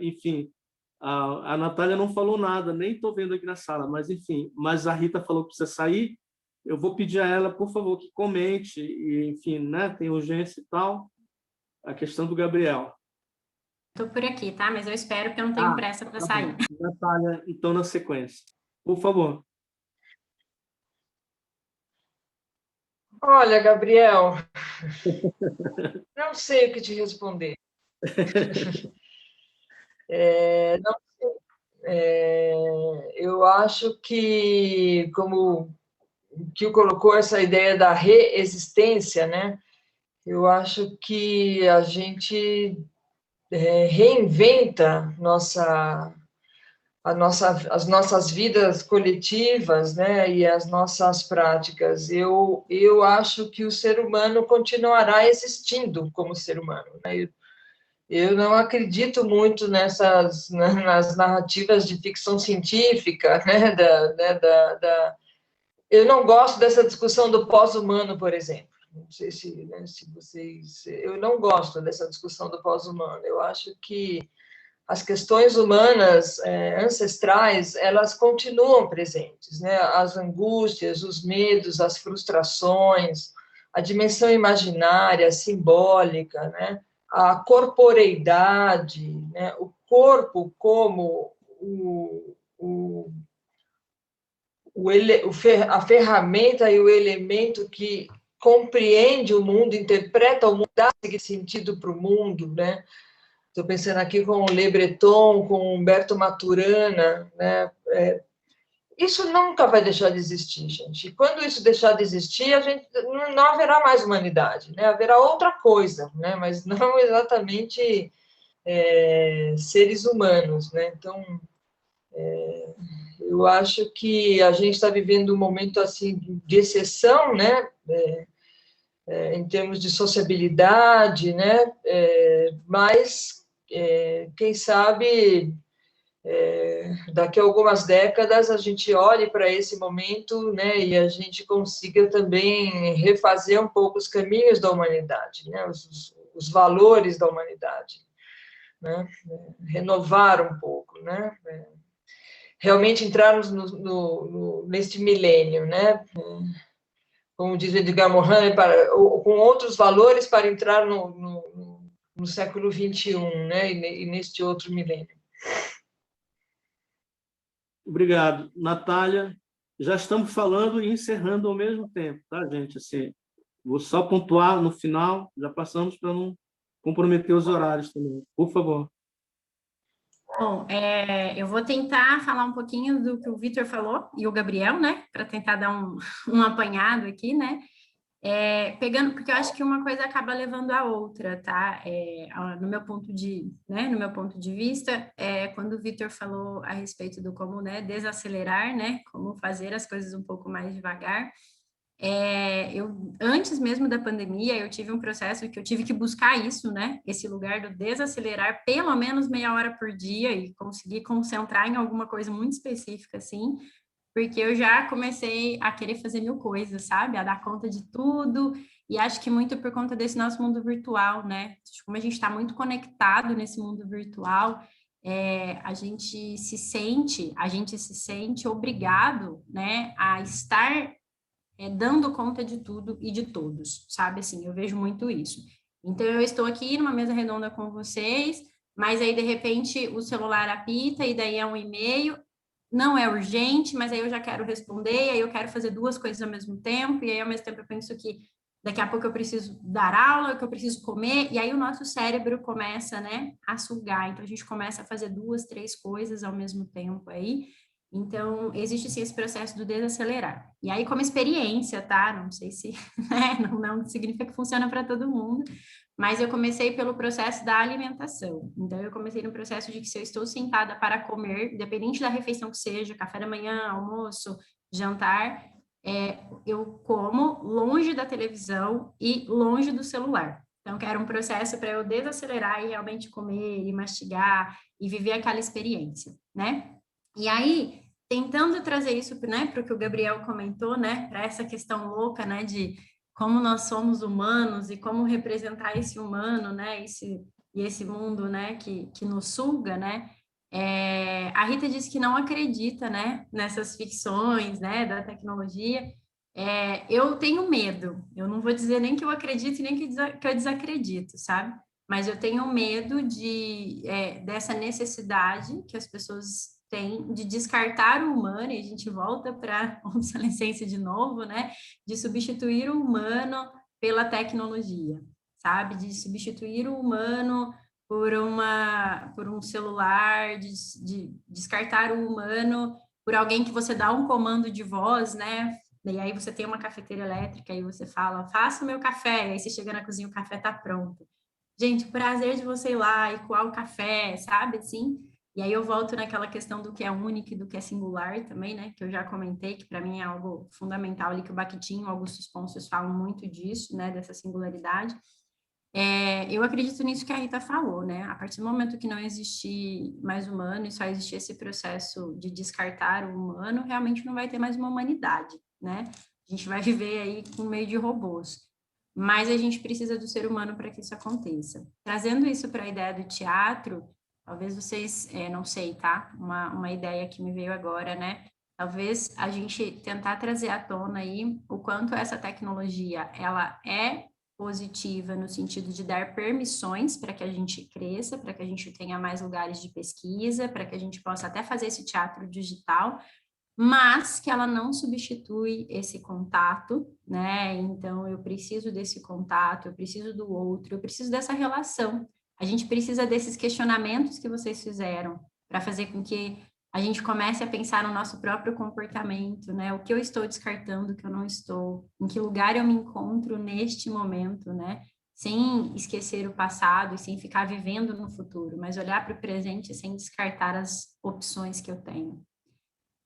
enfim, a Natália não falou nada, nem estou vendo aqui na sala, mas, enfim, mas a Rita falou que precisa sair, eu vou pedir a ela, por favor, que comente, e, enfim, né, tem urgência e tal, a questão do Gabriel. Estou por aqui, tá? Mas eu espero, porque eu não tenho pressa para sair. Natália, então, na sequência. Por favor. Olha, Gabriel, não sei o que te responder. Não sei. Eu acho que, como o que colocou essa ideia da reexistência, né? Eu acho que a gente reinventa as nossas vidas coletivas, né, e as nossas práticas. Eu acho que o ser humano continuará existindo como ser humano, né? Eu não acredito muito nas narrativas de ficção científica, né, eu não gosto dessa discussão do pós-humano, por exemplo. Não sei se, né, se vocês... Eu não gosto dessa discussão do pós-humano. Eu acho que as questões humanas ancestrais, elas continuam presentes, né? As angústias, os medos, as frustrações, a dimensão imaginária, simbólica, né? A corporeidade, né? O corpo como a ferramenta e o elemento que compreende o mundo, interpreta o mundo, dá sentido para o mundo, né? Estou pensando aqui com o Le Breton, com o Humberto Maturana, né? Isso nunca vai deixar de existir, gente. E quando isso deixar de existir, a gente não haverá mais humanidade, né? Haverá outra coisa, né? Mas não exatamente seres humanos, né? Então, eu acho que a gente está vivendo um momento assim de exceção, né? Em termos de sociabilidade, né? Mas quem sabe daqui a algumas décadas a gente olhe para esse momento, né, e a gente consiga também refazer um pouco os caminhos da humanidade, né, os valores da humanidade, né, renovar um pouco, né, realmente entrarmos neste milênio, né, como diz Edgar Morin, com outros valores para entrar no século XXI, né, e neste outro milênio. Obrigado. Natália, já estamos falando e encerrando ao mesmo tempo, tá, gente? Assim, vou só pontuar no final, já passamos para não comprometer os horários também. Por favor. Bom, eu vou tentar falar um pouquinho do que o Vitor falou e o Gabriel, né? Para tentar dar um apanhado aqui, né? Pegando, porque eu acho que uma coisa acaba levando a outra, tá? No meu ponto de vista, quando o Vitor falou a respeito do como, né, desacelerar, né, como fazer as coisas um pouco mais devagar, antes mesmo da pandemia, eu tive um processo que eu tive que buscar isso, né, esse lugar do desacelerar pelo menos meia hora por dia e conseguir concentrar em alguma coisa muito específica, assim, porque eu já comecei a querer fazer mil coisas, sabe? A dar conta de tudo, e acho que muito por conta desse nosso mundo virtual, né? Como a gente está muito conectado nesse mundo virtual, a gente se sente obrigado, né, a estar dando conta de tudo e de todos, sabe? Assim, eu vejo muito isso. Então, eu estou aqui numa mesa redonda com vocês, mas aí, de repente, o celular apita e daí é um e-mail, não é urgente, mas aí eu já quero responder, aí eu quero fazer duas coisas ao mesmo tempo, e aí ao mesmo tempo eu penso que daqui a pouco eu preciso dar aula, que eu preciso comer, e aí o nosso cérebro começa, né, a sugar, então a gente começa a fazer duas, três coisas ao mesmo tempo aí, então existe sim esse processo do desacelerar. E aí como experiência, tá, não sei se, né, não significa que funciona para todo mundo, mas eu comecei pelo processo da alimentação. Então, eu comecei no processo de que se eu estou sentada para comer, independente da refeição que seja, café da manhã, almoço, jantar, eu como longe da televisão e longe do celular. Então, que era um processo para eu desacelerar e realmente comer e mastigar e viver aquela experiência, né? E aí, tentando trazer isso, né, para o que o Gabriel comentou, né, para essa questão louca, né, de como nós somos humanos e como representar esse humano, né, esse mundo, né, que nos suga, né, a Rita disse que não acredita, né, nessas ficções, né, da tecnologia. Eu tenho medo, eu não vou dizer nem que eu acredito nem que eu desacredito, sabe? Mas eu tenho medo dessa necessidade que as pessoas têm de descartar o humano, e a gente volta para a obsolescência de novo, né? De substituir o humano pela tecnologia, sabe? De substituir o humano por um celular, de descartar o humano por alguém que você dá um comando de voz, né? E aí você tem uma cafeteira elétrica e você fala, faça o meu café, e aí você chega na cozinha, o café tá pronto. Gente, o prazer de você ir lá e coar o café, sabe, assim? E aí eu volto naquela questão do que é único e do que é singular também, né? Que eu já comentei, que para mim é algo fundamental ali, que o Bakhtin e o Augusto Pôncio falam muito disso, né? Dessa singularidade. Eu acredito nisso que a Rita falou, né? A partir do momento que não existir mais humano e só existir esse processo de descartar o humano, realmente não vai ter mais uma humanidade, né? A gente vai viver aí com meio de robôs. Mas a gente precisa do ser humano para que isso aconteça. Trazendo isso para a ideia do teatro, talvez vocês, não sei, tá? Uma ideia que me veio agora, né? Talvez a gente tentar trazer à tona aí o quanto essa tecnologia, ela é positiva no sentido de dar permissões para que a gente cresça, para que a gente tenha mais lugares de pesquisa, para que a gente possa até fazer esse teatro digital, mas que ela não substitui esse contato, né? Então, eu preciso desse contato, eu preciso do outro, eu preciso dessa relação. A gente precisa desses questionamentos que vocês fizeram para fazer com que a gente comece a pensar no nosso próprio comportamento, né? O que eu estou descartando, o que eu não estou, em que lugar eu me encontro neste momento, né? Sem esquecer o passado e sem ficar vivendo no futuro, mas olhar para o presente sem descartar as opções que eu tenho.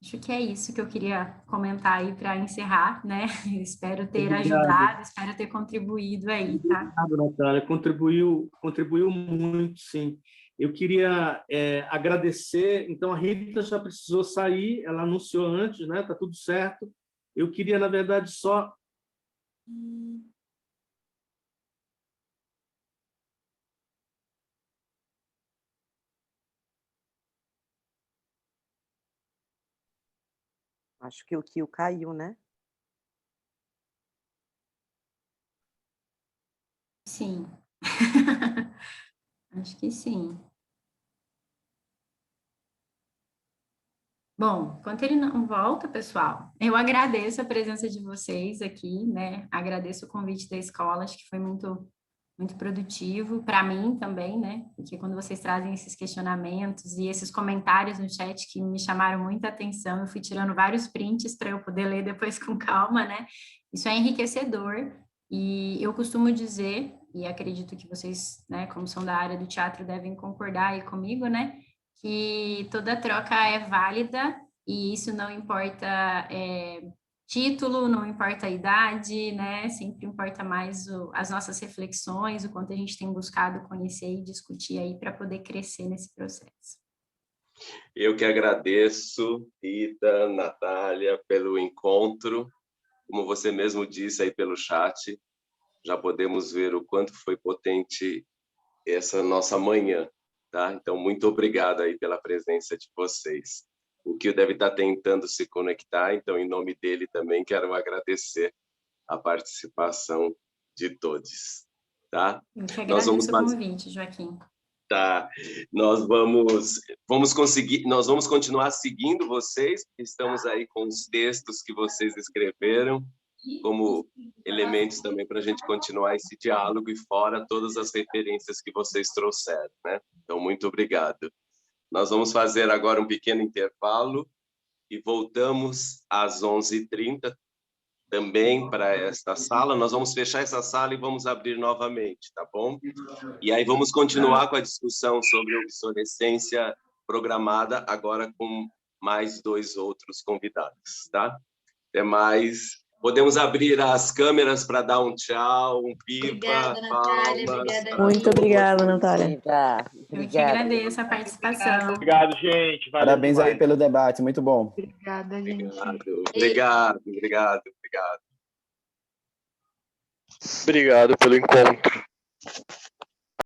Acho que é isso que eu queria comentar aí para encerrar, né? Espero ter ajudado, espero ter contribuído aí, tá? Obrigado, Natália. Contribuiu muito, sim. Eu queria agradecer. Então, a Rita já precisou sair, ela anunciou antes, né? Tá tudo certo. Eu queria, na verdade, só... Acho que o Kio caiu, né? Sim. Acho que sim. Bom, enquanto ele não volta, pessoal, eu agradeço a presença de vocês aqui, né? Agradeço o convite da escola, acho que foi muito, muito produtivo para mim também, né? Porque quando vocês trazem esses questionamentos e esses comentários no chat que me chamaram muita atenção, eu fui tirando vários prints para eu poder ler depois com calma, né? Isso é enriquecedor e eu costumo dizer, e acredito que vocês, né, como são da área do teatro, devem concordar aí comigo, né? Que toda troca é válida e isso não importa título, não importa a idade, né? Sempre importa mais as nossas reflexões, o quanto a gente tem buscado conhecer e discutir aí para poder crescer nesse processo. Eu que agradeço, Rita, Natália, pelo encontro. Como você mesmo disse aí pelo chat, já podemos ver o quanto foi potente essa nossa manhã. Tá? Então, muito obrigado aí pela presença de vocês. O Kio deve estar tentando se conectar, então, em nome dele também, quero agradecer a participação de todos. Tá? Eu que agradeço o convite, Joaquim. Tá, nós vamos continuar seguindo vocês, estamos aí com os textos que vocês escreveram, como elementos também para a gente continuar esse diálogo e fora todas as referências que vocês trouxeram, né? Então, muito obrigado. Nós vamos fazer agora um pequeno intervalo e voltamos às 11h30 também para esta sala. Nós vamos fechar essa sala e vamos abrir novamente, tá bom? E aí vamos continuar com a discussão sobre obsolescência programada, agora com mais 2 outros convidados, tá? Até mais. Podemos abrir as câmeras para dar um tchau, um pipa, obrigada, Natália, palmas. obrigada, Muito obrigada, Natália. Eu que agradeço a participação. Obrigado, gente. Valeu Parabéns demais. aí pelo debate, muito bom. Obrigada, gente. Obrigado. Obrigado pelo encontro.